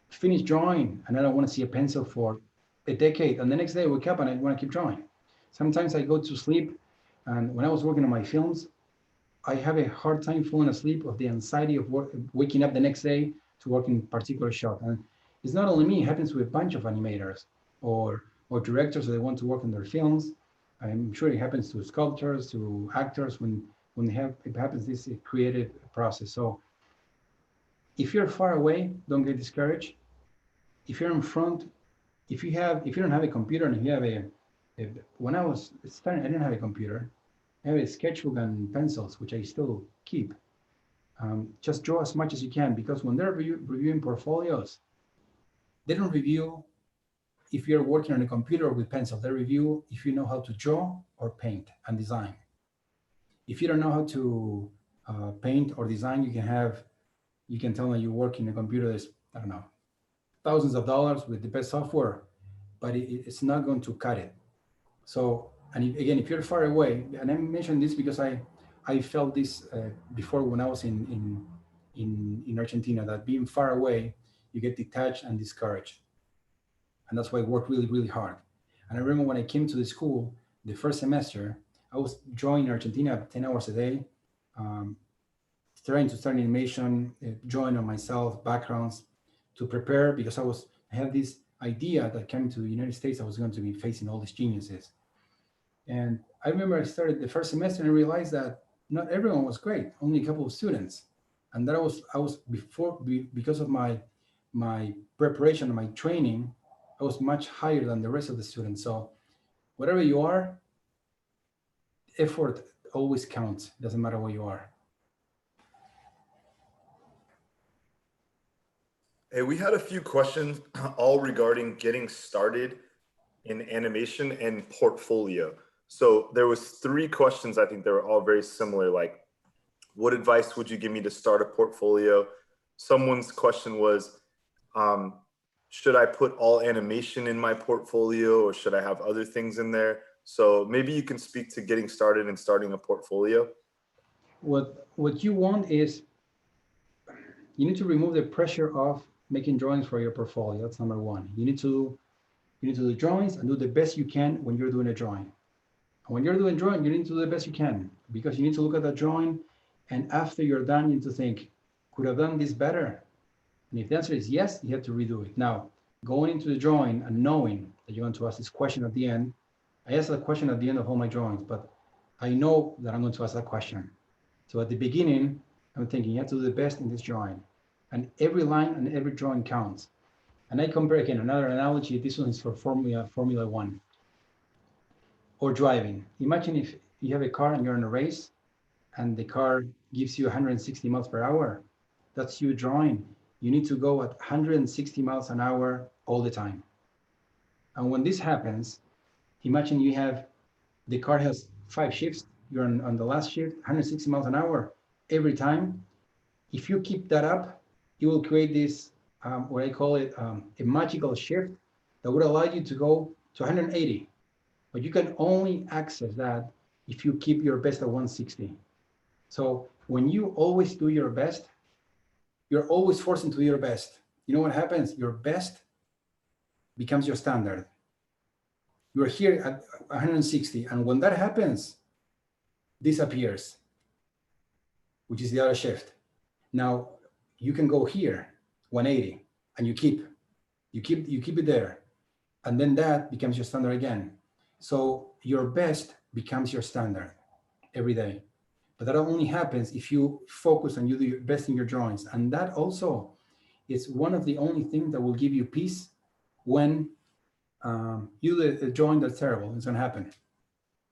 finish drawing and I don't want to see a pencil for a decade, and the next day I wake up and I want to keep drawing. Sometimes I go to sleep, and when I was working on my films, I have a hard time falling asleep of the anxiety of waking up the next day to work in a particular shot. And it's not only me, it happens with a bunch of animators or directors that want to work on their films. I'm sure it happens to sculptors, to actors, when it happens, this creative process. So if you're far away, don't get discouraged. If you're in front, if you don't have a computer, and if you have when I was starting, I didn't have a computer. I have a sketchbook and pencils, which I still keep. Just draw as much as you can, because when they're reviewing portfolios, they don't review if you're working on a computer or with pencil. They review if you know how to draw or paint and design. If you don't know how to paint or design, you can tell them you work in a computer that's, I don't know, thousands of dollars with the best software, but it's not going to cut it. So, and again, if you're far away, and I mentioned this because I felt this before when I was in Argentina, that being far away, you get detached and discouraged. And that's why I worked really, really hard. And I remember when I came to the school, the first semester, I was drawing in Argentina 10 hours a day, trying to start animation, drawing on myself, backgrounds, to prepare, because I had this idea that coming to the United States, I was going to be facing all these geniuses. And I remember I started the first semester and I realized that not everyone was great, only a couple of students. And that I was because of my preparation and my training, I was much higher than the rest of the students. So whatever you are, effort always counts. Doesn't matter where you are. Hey, we had a few questions all regarding getting started in animation and portfolio. So there was 3 questions. I think they were all very similar. Like, what advice would you give me to start a portfolio? Someone's question was, should I put all animation in my portfolio, or should I have other things in there? So maybe you can speak to getting started and starting a portfolio. What you want is, you need to remove the pressure of making drawings for your portfolio. That's number one. You need to do drawings and do the best you can when you're doing a drawing. And when you're doing drawing, you need to do the best you can, because you need to look at that drawing, and after you're done, you need to think, could I have done this better? And if the answer is yes, you have to redo it. Now, going into the drawing and knowing that you're going to ask this question at the end, I ask that question at the end of all my drawings, but I know that I'm going to ask that question. So at the beginning, I'm thinking you have to do the best in this drawing. And every line and every drawing counts. And I compare, again, another analogy, this one is for Formula One or driving. Imagine if you have a car and you're in a race and the car gives you 160 miles per hour. That's you drawing. You need to go at 160 miles an hour all the time. And when this happens, imagine the car has 5 shifts. You're on the last shift, 160 miles an hour every time. If you keep that up, it will create this, what I call it, a magical shift that would allow you to go to 180. But you can only access that if you keep your best at 160. So when you always do your best, you're always forced into your best. You know what happens? Your best becomes your standard. You're here at 160, and when that happens, disappears, which is the other shift. Now you can go here 180, and you keep it there, and then that becomes your standard again. So your best becomes your standard every day. But that only happens if you focus and you do your best in your drawings. And that also is one of the only things that will give you peace when you do a drawing that's terrible. It's going to happen.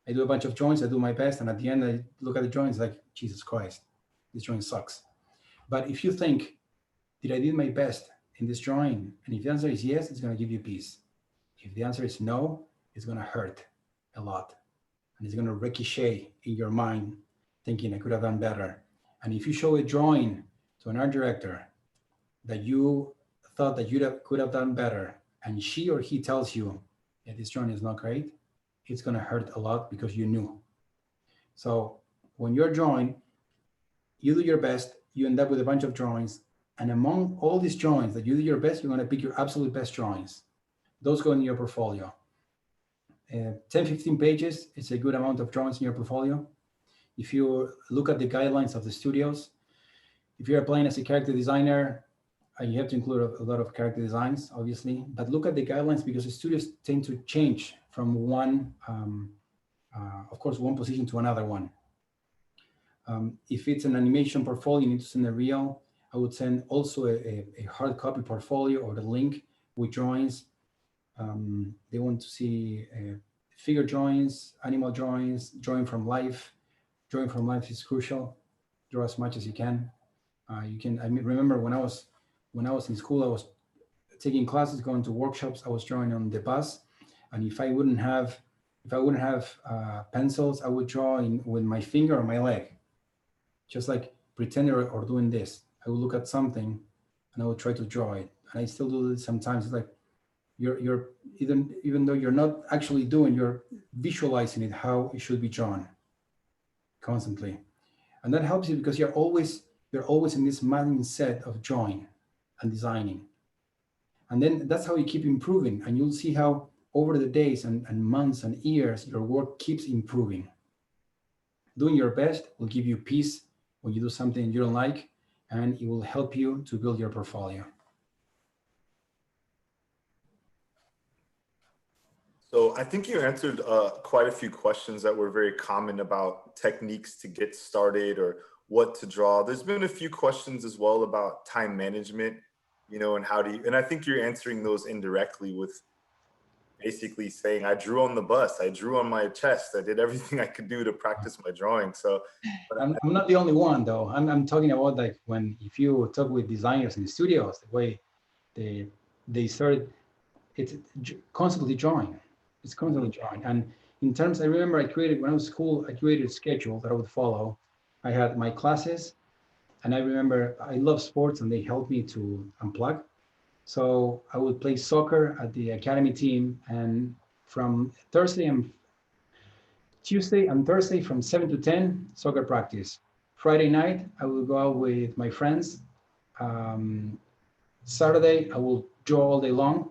I do a bunch of drawings, I do my best, and at the end I look at the drawings like, Jesus Christ, this drawing sucks. But if you think, did I do my best in this drawing? And if the answer is yes, it's going to give you peace. If the answer is no, it's going to hurt a lot. And it's going to ricochet in your mind, thinking I could have done better. And if you show a drawing to an art director that you thought that you could have done better, and she or he tells you, yeah, this drawing is not great, it's going to hurt a lot because you knew. So when you're drawing, you do your best, you end up with a bunch of drawings, and among all these drawings that you do your best, you're going to pick your absolute best drawings. Those go in your portfolio. 10, 15 pages, it's a good amount of drawings in your portfolio. If you look at the guidelines of the studios, if you're applying as a character designer, you have to include a lot of character designs, obviously, but look at the guidelines because the studios tend to change from one, of course, one position to another one. If it's an animation portfolio, you need to send a reel. I would send also a hard copy portfolio or the link with drawings. They want to see figure drawings, animal drawings, drawing from life. Drawing from life is crucial. Draw as much as you can. I remember when I was in school, I was taking classes, going to workshops. I was drawing on the bus, and if I wouldn't have pencils, I would draw with my finger or my leg, just like pretending or doing this. I would look at something, and I would try to draw it. And I still do this sometimes. It's like you're even though you're not actually doing, you're visualizing it how it should be drawn constantly, and that helps you because you're always in this mindset of drawing and designing. And then that's how you keep improving, and you'll see how over the days and months and years, your work keeps improving. Doing your best will give you peace when you do something you don't like, and it will help you to build your portfolio. So I think you answered quite a few questions that were very common about techniques to get started or what to draw. There's been a few questions as well about time management, and and I think you're answering those indirectly with basically saying, I drew on the bus, I drew on my chest, I did everything I could do to practice my drawing. So I'm not the only one though. I'm talking about like if you talk with designers in the studios, the way they started, it's constantly drawing. It's constantly drawing. And in terms, I remember when I was in school, I created a schedule that I would follow. I had my classes, and I remember I love sports and they helped me to unplug. So I would play soccer at the academy team, and from Tuesday and Thursday from 7 to 10, soccer practice. Friday night, I would go out with my friends, Saturday, I will draw all day long.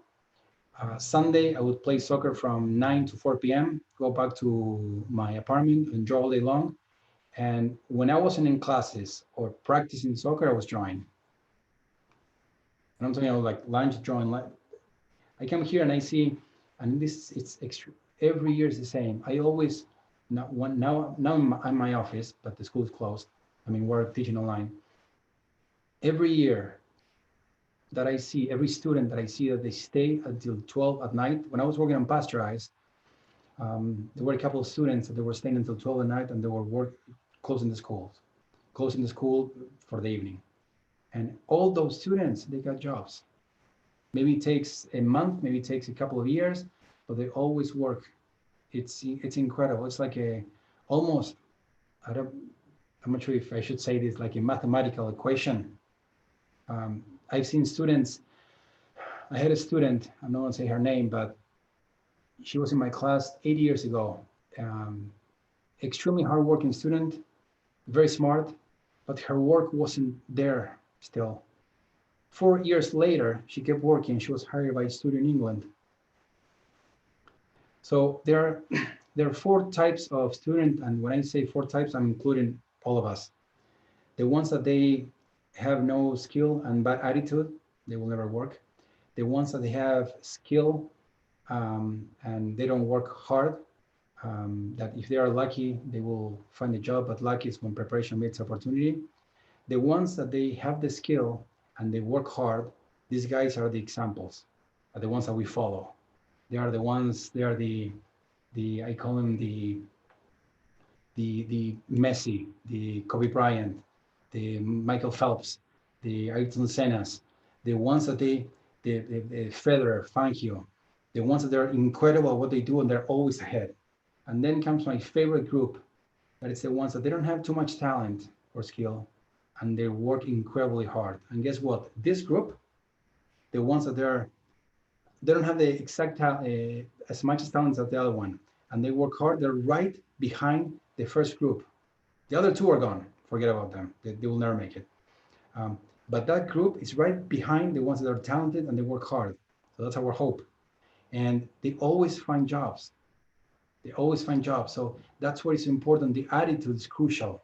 Sunday, I would play soccer from 9 to 4 p.m., go back to my apartment and draw all day long. And when I wasn't in classes or practicing soccer, I was drawing. And I'm talking about like lunch drawing. I come here and I see, and this it's extra. Every year is the same. I always now I'm in my office, but the school is closed. I mean, we're teaching online. Every year that I see, every student that I see that they stay until 12 at night. When I was working on pasteurized, there were a couple of students that they were staying until 12 at night and they were closing the school for the evening. And all those students, they got jobs. Maybe it takes a month, maybe it takes a couple of years, but they always work. It's incredible. It's like almost, I'm not sure if I should say this, like a mathematical equation. I've seen students, I had a student, I'm not gonna say her name, but she was in my class 8 years ago. Extremely hardworking student, very smart, but her work wasn't there still. 4 years later, she kept working. She was hired by a studio in England. So there are 4 types of student, and when I say 4 types, I'm including all of us. The ones that they have no skill and bad attitude, they will never work. The ones that they have skill and they don't work hard, that if they are lucky, they will find a job, but lucky is when preparation meets opportunity. The ones that they have the skill and they work hard, these guys are the examples, are the ones that we follow. They are the ones, they are the I call them the Messi, the Kobe Bryant, the Michael Phelps, the Ayrton Sennas, the ones that the Federer, Fangio, the ones that are incredible at what they do and they're always ahead. And then comes my favorite group, that is the ones that they don't have too much talent or skill, and they work incredibly hard. And guess what? This group, the ones that they don't have the exact as much talent as the other one, and they work hard, they're right behind the first group. The other 2 are gone. Forget about them. They will never make it. But that group is right behind the ones that are talented and they work hard. So that's our hope. And they always find jobs. They always find jobs. So that's why it's important. The attitude is crucial.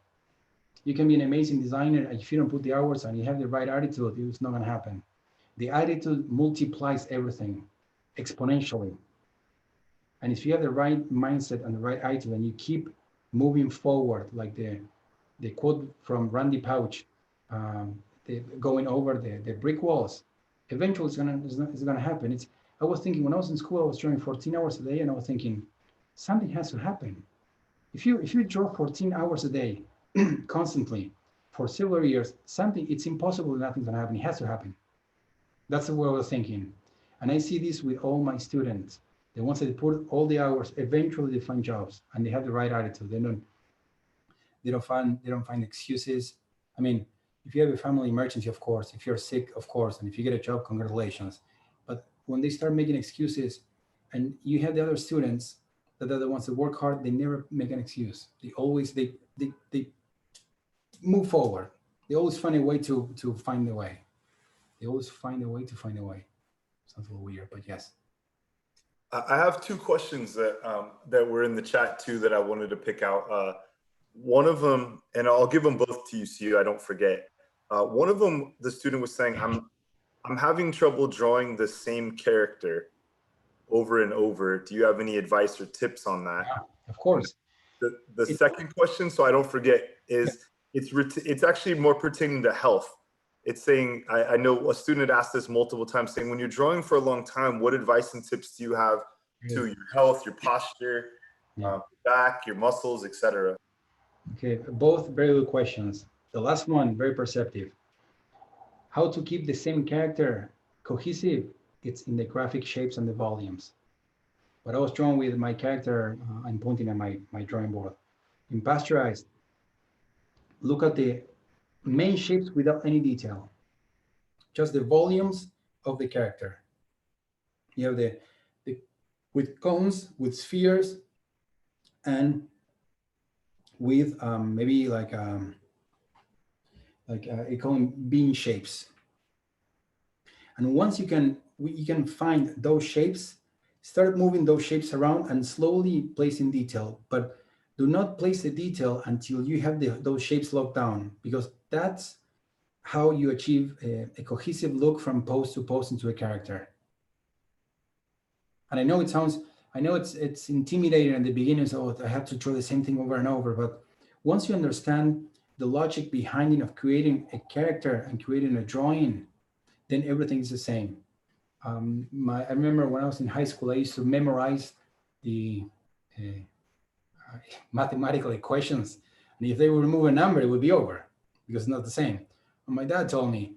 You can be an amazing designer, and if you don't put the hours and you have the right attitude, it's not going to happen. The attitude multiplies everything exponentially. And if you have the right mindset and the right attitude and you keep moving forward, like the quote from Randy Pouch, going over the brick walls, eventually it's gonna happen. I was thinking when I was in school, I was drawing 14 hours a day, and I was thinking something has to happen. If you draw 14 hours a day constantly for several years, it's impossible that nothing's gonna happen. It has to happen. That's the way I was thinking. And I see this with all my students. The ones that put all the hours, eventually they find jobs and they have the right attitude. They don't find excuses. I mean, if you have a family emergency, of course, if you're sick, of course, and if you get a job, congratulations. But when they start making excuses, and you have the other students that are the ones that work hard, they never make an excuse. They always they move forward. They always find a way to find a way. They always find a way to find a way. Sounds a little weird, but yes. I have 2 questions that were in the chat too that I wanted to pick out. One of them, and I'll give them both to you so I don't forget. One of them, the student was saying, I'm having trouble drawing the same character over and over. Do you have any advice or tips on that? Yeah, of course. The second question, so I don't forget, is it's actually more pertaining to health. It's saying, I know a student asked this multiple times, saying, when you're drawing for a long time, what advice and tips do you have to your health, your posture, back, your muscles, etc.? Okay, both very good questions. The last one, very perceptive. How to keep the same character cohesive? It's in the graphic shapes and the volumes. What I was drawing with my character, I'm pointing at my drawing board. In pasteurized, look at the main shapes without any detail, just the volumes of the character. You have the with cones, with spheres, and with maybe like you call them bean shapes. And once you can find those shapes, start moving those shapes around and slowly place in detail. But do not place the detail until you have those shapes locked down, because that's how you achieve a cohesive look from pose to pose into a character. And I know it's intimidating at the beginning, so I have to draw the same thing over and over. But once you understand the logic behind it of creating a character and creating a drawing, then everything is the same. I remember when I was in high school, I used to memorize the mathematical equations. And if they would remove a number, it would be over because it's not the same. And my dad told me,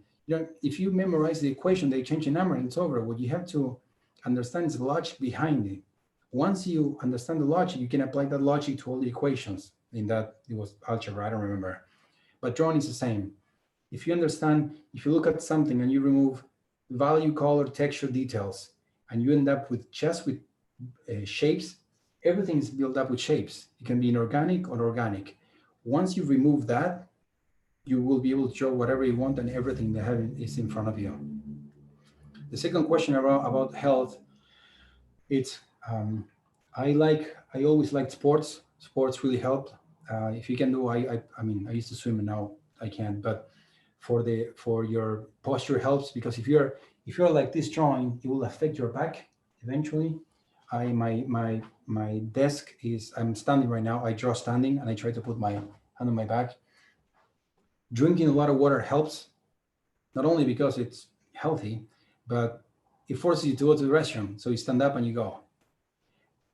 if you memorize the equation, they change the number and it's over. What you have to understand is the logic behind it. Once you understand the logic, you can apply that logic to all the equations. In that, it was algebra, I don't remember. But drawing is the same. If you look at something and you remove value, color, texture, details, and you end up with just with shapes, everything is built up with shapes. It can be inorganic or organic. Once you remove that, you will be able to draw whatever you want and everything that is in front of you. The second question about health, it's I always liked sports. Sports really help. If you can do, I mean, I used to swim and now I can't, but for your posture helps, because if you're like this drawing, it will affect your back eventually. My desk is, I'm standing right now. I draw standing and I try to put my hand on my back. Drinking a lot of water helps, not only because it's healthy, but it forces you to go to the restroom. So you stand up and you go.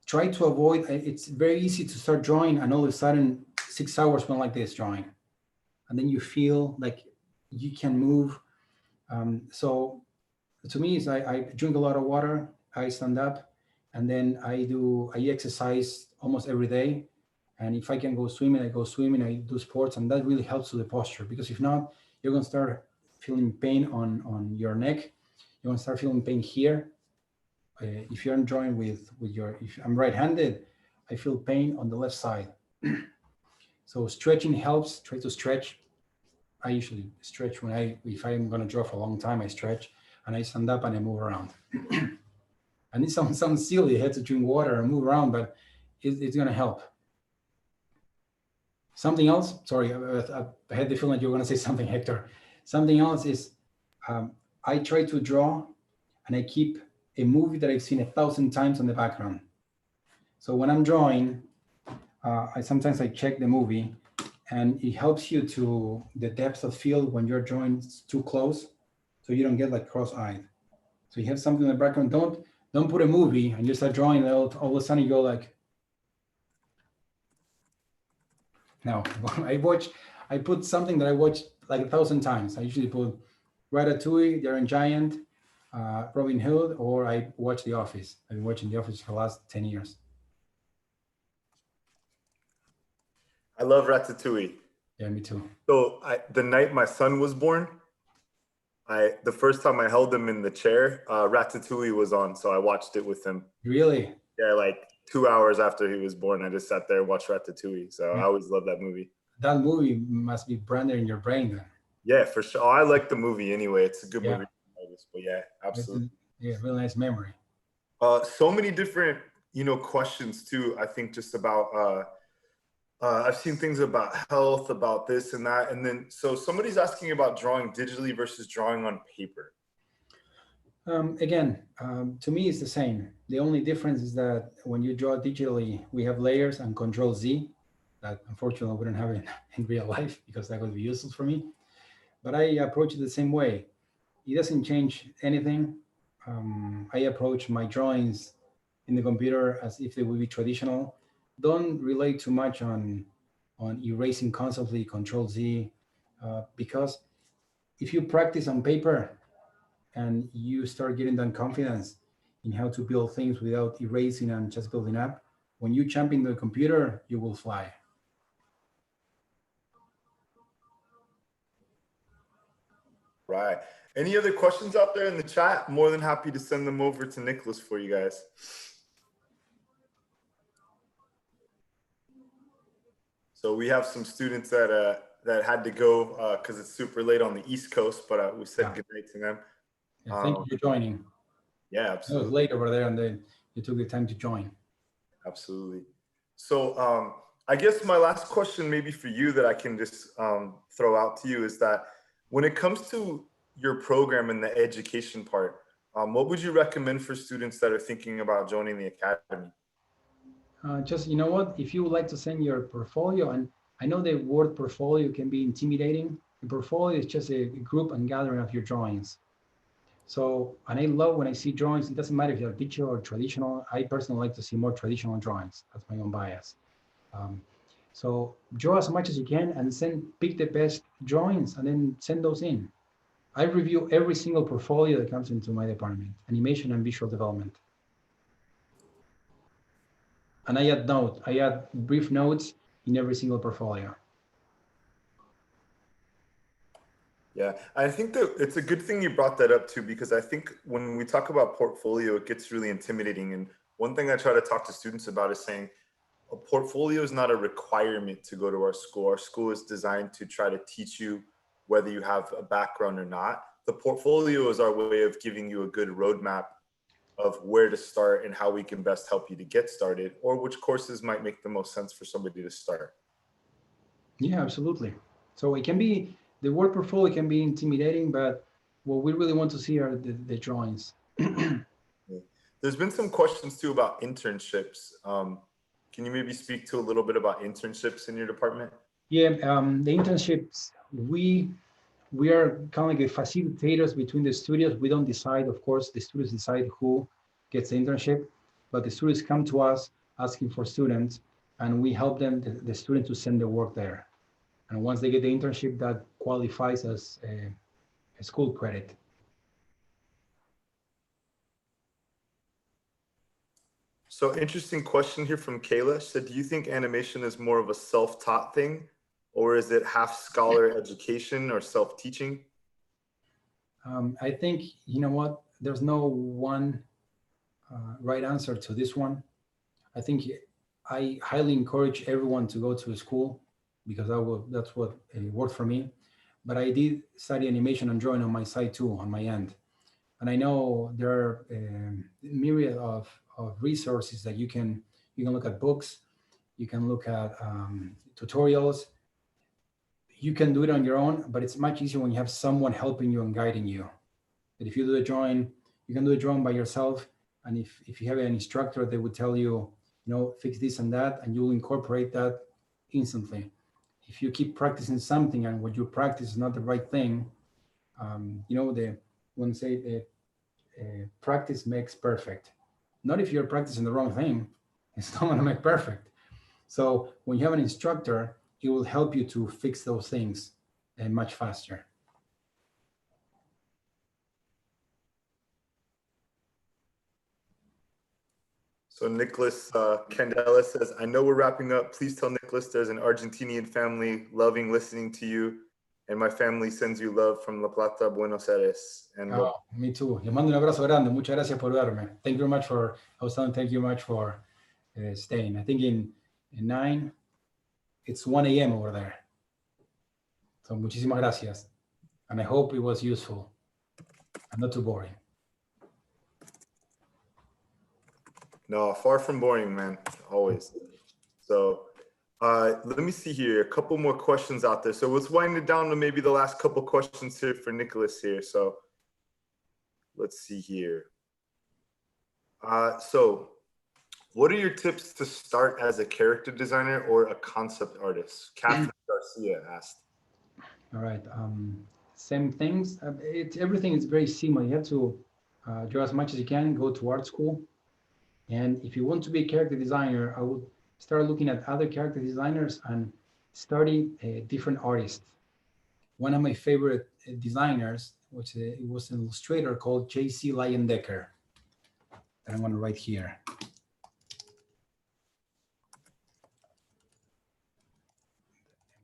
Try to avoid, it's very easy to start drawing and all of a sudden 6 hours went like this drawing. And then you feel like you can move. So to me, I drink a lot of water, I stand up, and then I exercise almost every day. And if I can go swimming, I go swimming, I do sports, and that really helps with the posture. Because if not, you're gonna start feeling pain on your neck. You're gonna start feeling pain here. If you're drawing if I'm right-handed, I feel pain on the left side. So stretching helps. Try to stretch. I usually stretch if I'm gonna draw for a long time, I stretch and I stand up and I move around. And it sounds silly, I had to drink water and move around, but it's gonna help. Something else, sorry, I had the feeling that you were gonna say something, Hector. Something else is, I try to draw and I keep a movie that I've seen 1,000 times on the background. So when I'm drawing, sometimes I check the movie, and it helps you to the depth of field when you're drawing too close, so you don't get like cross-eyed. So you have something in the background. Don't put a movie and you start drawing, and all of a sudden you go like. No, I put something that I watched like 1,000 times. I usually put Ratatouille, The Iron Giant, Robin Hood, or I watch The Office. I've been watching The Office for the last 10 years. I love Ratatouille. Yeah, me too. So the night my son was born, the first time I held him in the chair, Ratatouille was on, so I watched it with him. Really? Yeah, like 2 hours after he was born, I just sat there and watched Ratatouille. So yeah. I always love that movie. That movie must be branded in your brain then. Yeah, for sure. Oh, I like the movie anyway. It's a good movie. But yeah, absolutely. Really nice memory. So many different, questions too. I think just about. I've seen things about health, about this and that, and then so somebody's asking about drawing digitally versus drawing on paper. Again, to me, it's the same. The only difference is that when you draw digitally, we have layers and Control Z. That unfortunately we don't have it in real life because that would be useful for me. But I approach it the same way. It doesn't change anything. I approach my drawings in the computer as if they would be traditional. Don't rely too much on erasing constantly, Control Z, because if you practice on paper and you start getting that confidence in how to build things without erasing and just building up, when you jump into the computer, you will fly. Right. Any other questions out there in the chat? More than happy to send them over to Nicolás for you guys. So we have some students that had to go because it's super late on the East Coast, but we said good night to them. Yeah, thank you for joining. Yeah, I was absolutely. late over there, and then you took the time to join. Absolutely. So I guess my last question maybe for you that I can just throw out to you is that when it comes to your program and the education part, what would you recommend for students that are thinking about joining the academy? Just, you know what, if you would like to send your portfolio, and I know the word portfolio can be intimidating. The portfolio is just a group and gathering of your drawings. So, and I love when I see drawings, it doesn't matter if you're digital or traditional. I personally like to see more traditional drawings. That's my own bias. So draw as much as you can and pick the best drawings and then send those in. I review every single portfolio that comes into my department, animation and visual development. And I add brief notes in every single portfolio. Yeah, I think that it's a good thing you brought that up too, because I think when we talk about portfolio, it gets really intimidating. And one thing I try to talk to students about is saying a portfolio is not a requirement to go to our school. Our school is designed to try to teach you whether you have a background or not. The portfolio is our way of giving you a good roadmap of where to start and how we can best help you to get started, or which courses might make the most sense for somebody to start. Yeah, absolutely. So it can be, the word portfolio can be intimidating, but what we really want to see are the drawings. There's been some questions too about internships. Can you maybe speak to a little bit about internships in your department? Yeah, the internships, we are kind of like the facilitators between the studios. We don't decide, of course, the studios decide who gets the internship, but the studios come to us asking for students, and we help them, the students, to send their work there. And once they get the internship, that qualifies as a school credit. So interesting question here from Kayla. She said, do you think animation is more of a self-taught thing, or is it half scholar education or self-teaching? I think, you know what, there's no one right answer to this one. I think I highly encourage everyone to go to school, because that's what worked for me. But I did study animation and drawing on my side too, on my end. And I know there are myriad of resources that you can look at books, you can look at tutorials. You can do it on your own, but it's much easier when you have someone helping you and guiding you. But if you do a drawing, you can do a drawing by yourself. And if you have an instructor, they would tell you, fix this and that, and you'll incorporate that instantly. If you keep practicing something and what you practice is not the right thing, when say practice makes perfect. Not if you're practicing the wrong thing, it's not going to make perfect. So when you have an instructor, it will help you to fix those things much faster. So Nicholas Candela says, I know we're wrapping up. Please tell Nicholas there's an Argentinian family loving listening to you. And my family sends you love from La Plata, Buenos Aires. And me too. Le mando un abrazo grande. Muchas gracias por verme. Thank you very much for, thank you much for staying. I think in 9, it's 1 a.m. over there. So muchísimas gracias. And I hope it was useful and not too boring. No, far from boring, man. Always. So let me see here. A couple more questions out there. So let's wind it down to maybe the last couple questions here for Nicholas here. So let's see here. So what are your tips to start as a character designer or a concept artist? Catherine Garcia asked. All right. Same things. Everything is very similar. You have to draw as much as you can, go to art school. And if you want to be a character designer, I would start looking at other character designers and study different artists. One of my favorite designers, which it was an illustrator called J.C. Leyendecker, that I'm going to write here.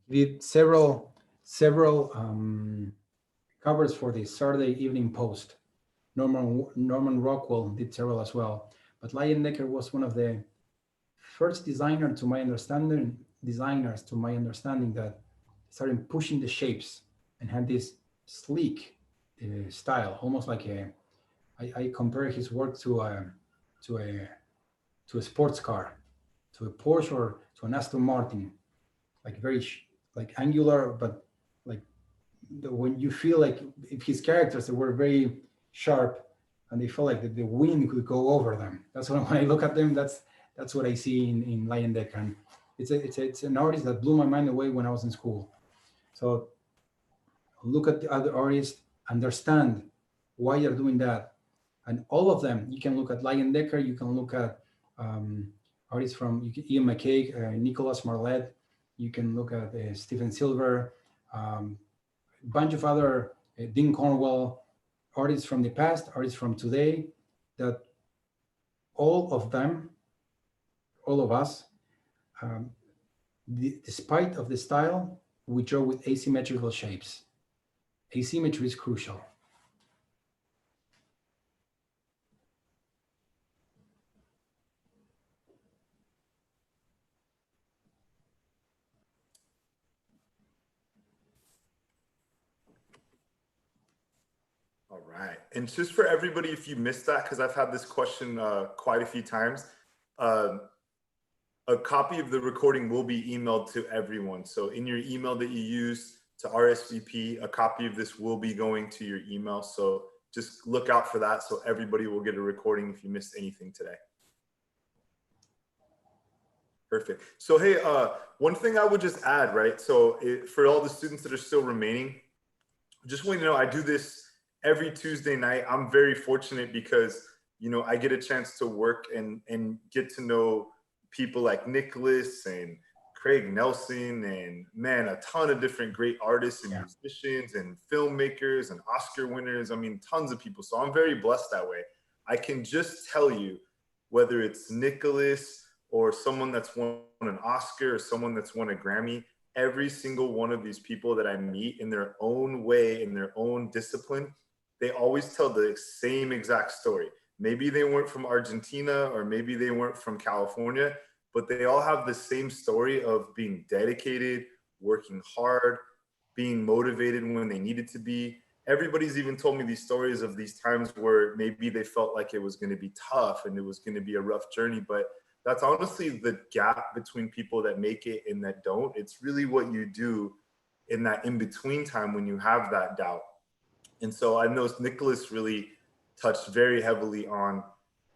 He did several covers for the Saturday Evening Post. Norman Rockwell did several as well. But Leyendecker was one of the first designers, to my understanding, that started pushing the shapes and had this sleek style, almost like I compare his work to a sports car, to a Porsche or to an Aston Martin, like very like angular, but like when you feel like if his characters, they were very sharp and they felt like the wind could go over them. That's when I look at them, that's what I see in Leyendecker. And it's an artist that blew my mind away when I was in school. So look at the other artists, understand why they're doing that. And all of them, you can look at Leyendecker, you can look at artists from Ian McKay, Nicolás Marlet, you can look at Stephen Silver, bunch of other Dean Cornwell, artists from the past, artists from today, that all of them, all of us, despite of the style, we draw with asymmetrical shapes. Asymmetry is crucial. All right. And just for everybody, if you missed that, because I've had this question quite a few times, a copy of the recording will be emailed to everyone. So in your email that you use to RSVP, a copy of this will be going to your email. So just look out for that. So everybody will get a recording if you missed anything today. Perfect. So, hey, one thing I would just add, right? So for all the students that are still remaining, just want you to know I do this every Tuesday night. I'm very fortunate because, you know, I get a chance to work and get to know people like Nicolás and Craig Nelson and, man, a ton of different great artists and musicians and filmmakers and Oscar winners. I mean, tons of people. So I'm very blessed that way. I can just tell you, whether it's Nicolás or someone that's won an Oscar or someone that's won a Grammy, every single one of these people that I meet in their own way, in their own discipline, they always tell the same exact story. Maybe they weren't from Argentina or maybe they weren't from California, but they all have the same story of being dedicated, working hard, being motivated when they needed to be. Everybody's even told me these stories of these times where maybe they felt like it was going to be tough and it was going to be a rough journey, but that's honestly the gap between people that make it and that don't. It's really what you do in that in-between time when you have that doubt. And so I know Nicolás really touched very heavily on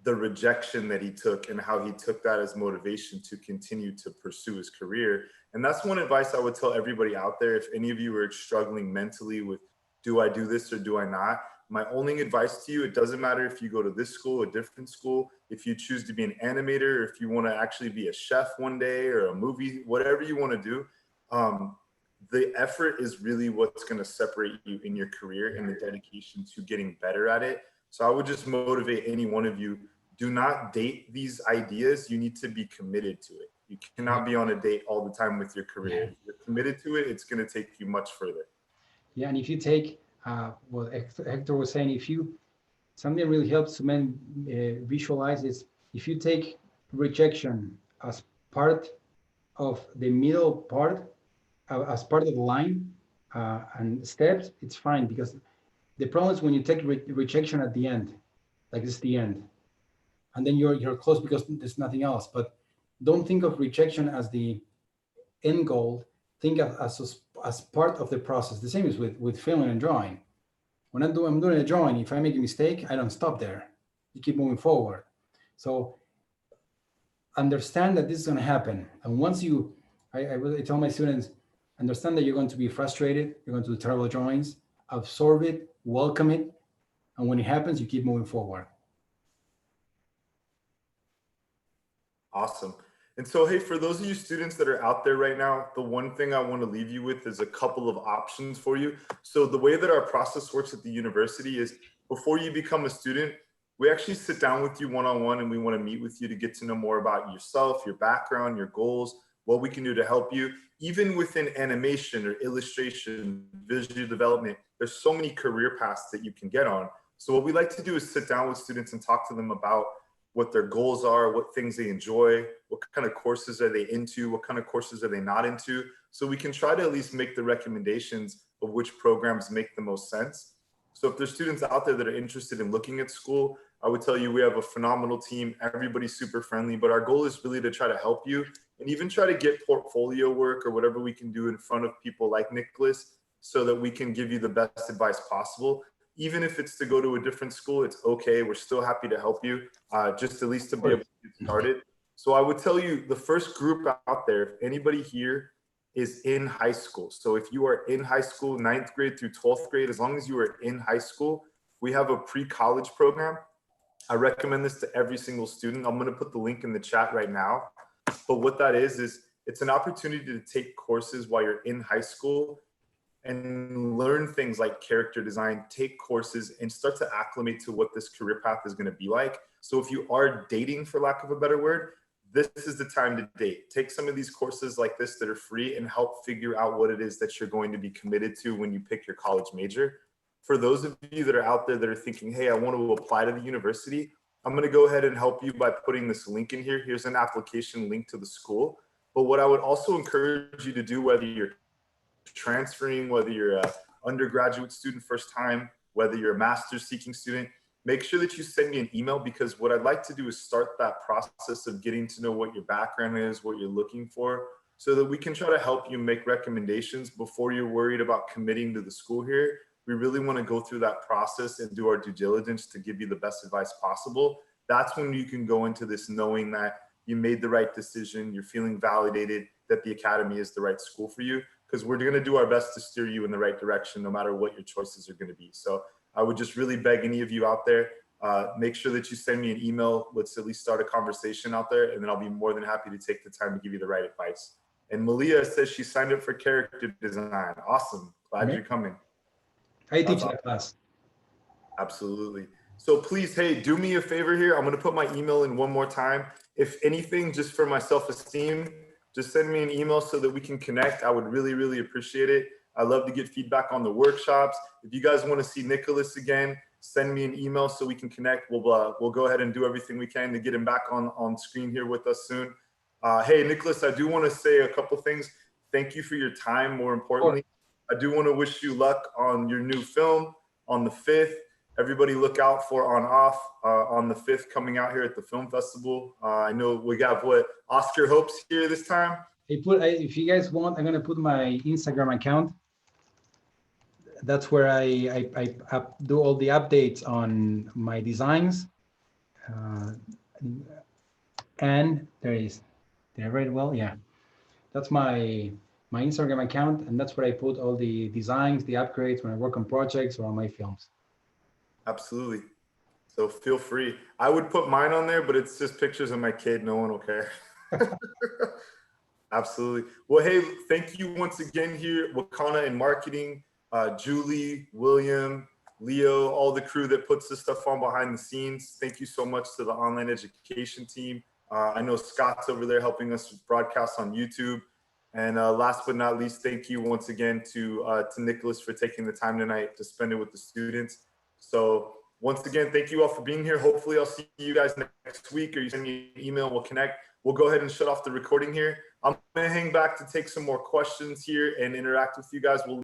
the rejection that he took and how he took that as motivation to continue to pursue his career. And that's one advice I would tell everybody out there. If any of you are struggling mentally with, do I do this or do I not? My only advice to you, it doesn't matter if you go to this school, a different school, if you choose to be an animator, if you want to actually be a chef one day or a movie, whatever you want to do, the effort is really what's going to separate you in your career and the dedication to getting better at it. So I would just motivate any one of you, do not date these ideas. You need to be committed to it. You cannot be on a date all the time with your career. If you're committed to it, it's going to take you much further. Yeah, and if you take what Hector was saying, if you, something that really helps men visualize is if you take rejection as part of the middle part, as part of the line and steps, it's fine, because the problem is when you take rejection at the end, like this is the end, and then you're close because there's nothing else. But don't think of rejection as the end goal. Think of as part of the process. The same is with filming and drawing. When I'm doing a drawing, if I make a mistake, I don't stop there. You keep moving forward. So understand that this is going to happen. And once you, I really tell my students, understand that you're going to be frustrated. You're going to do terrible drawings. Absorb it, welcome it. And when it happens, you keep moving forward. Awesome. And so, hey, for those of you students that are out there right now, the one thing I want to leave you with is a couple of options for you. So the way that our process works at the university is before you become a student, we actually sit down with you one-on-one and we want to meet with you to get to know more about yourself, your background, your goals, what we can do to help you. Even within animation or illustration, visual development, there's so many career paths that you can get on. So what we like to do is sit down with students and talk to them about what their goals are, what things they enjoy, what kind of courses are they into, what kind of courses are they not into. So we can try to at least make the recommendations of which programs make the most sense. So if there's students out there that are interested in looking at school, I would tell you we have a phenomenal team. Everybody's super friendly, but our goal is really to try to help you and even try to get portfolio work or whatever we can do in front of people like Nicolás so that we can give you the best advice possible. Even if it's to go to a different school, it's okay. We're still happy to help you, just at least to be able to get started. So I would tell you the first group out there, if anybody here is in high school. So if you are in high school, 9th grade through 12th grade, as long as you are in high school, we have a pre-college program. I recommend this to every single student. I'm going to put the link in the chat right now. But what that is it's an opportunity to take courses while you're in high school and learn things like character design, take courses and start to acclimate to what this career path is going to be like. So if you are dating, for lack of a better word, this is the time to date. Take some of these courses like this that are free and help figure out what it is that you're going to be committed to when you pick your college major. For those of you that are out there that are thinking, hey, I want to apply to the university, I'm going to go ahead and help you by putting this link in here. Here's an application link to the school. But what I would also encourage you to do, whether you're transferring, whether you're an undergraduate student first time, whether you're a master's seeking student, make sure that you send me an email, because what I'd like to do is start that process of getting to know what your background is, what you're looking for, so that we can try to help you make recommendations before you're worried about committing to the school here. We really want to go through that process and do our due diligence to give you the best advice possible. That's when you can go into this knowing that you made the right decision, you're feeling validated that the academy is the right school for you, because we're going to do our best to steer you in the right direction no matter what your choices are going to be. So I would just really beg any of you out there, make sure that you send me an email. Let's at least start a conversation out there, and then I'll be more than happy to take the time to give you the right advice. And Malia says she signed up for character design. Awesome. Glad you're coming. I teach that class. Absolutely. So please, hey, do me a favor here. I'm going to put my email in one more time. If anything, just for my self-esteem, just send me an email so that we can connect. I would really, really appreciate it. I love to get feedback on the workshops. If you guys want to see Nicolás again, send me an email so we can connect. We'll go ahead and do everything we can to get him back on screen here with us soon. Hey, Nicolás, I do want to say a couple things. Thank you for your time. More importantly, I do want to wish you luck on your new film on the 5th. Everybody look out for On Off on the 5th, coming out here at the film festival. I know we got Oscar hopes here this time. If you guys want, I'm going to put my Instagram account. That's where I do all the updates on my designs. And there is, did I write it well? Yeah. That's my Instagram account, and that's where I put all the designs, the upgrades when I work on projects or on my films. Absolutely. So feel free. I would put mine on there, but it's just pictures of my kid. No one will care. Absolutely. Well, hey, thank you once again here, Wakana in marketing, Julie, William, Leo, all the crew that puts this stuff on behind the scenes. Thank you so much to the online education team. I know Scott's over there helping us with broadcasts on YouTube. And last but not least, thank you once again to Nicolás for taking the time tonight to spend it with the students. So once again, thank you all for being here. Hopefully I'll see you guys next week, or you send me an email, we'll connect. We'll go ahead and shut off the recording here. I'm gonna hang back to take some more questions here and interact with you guys. We'll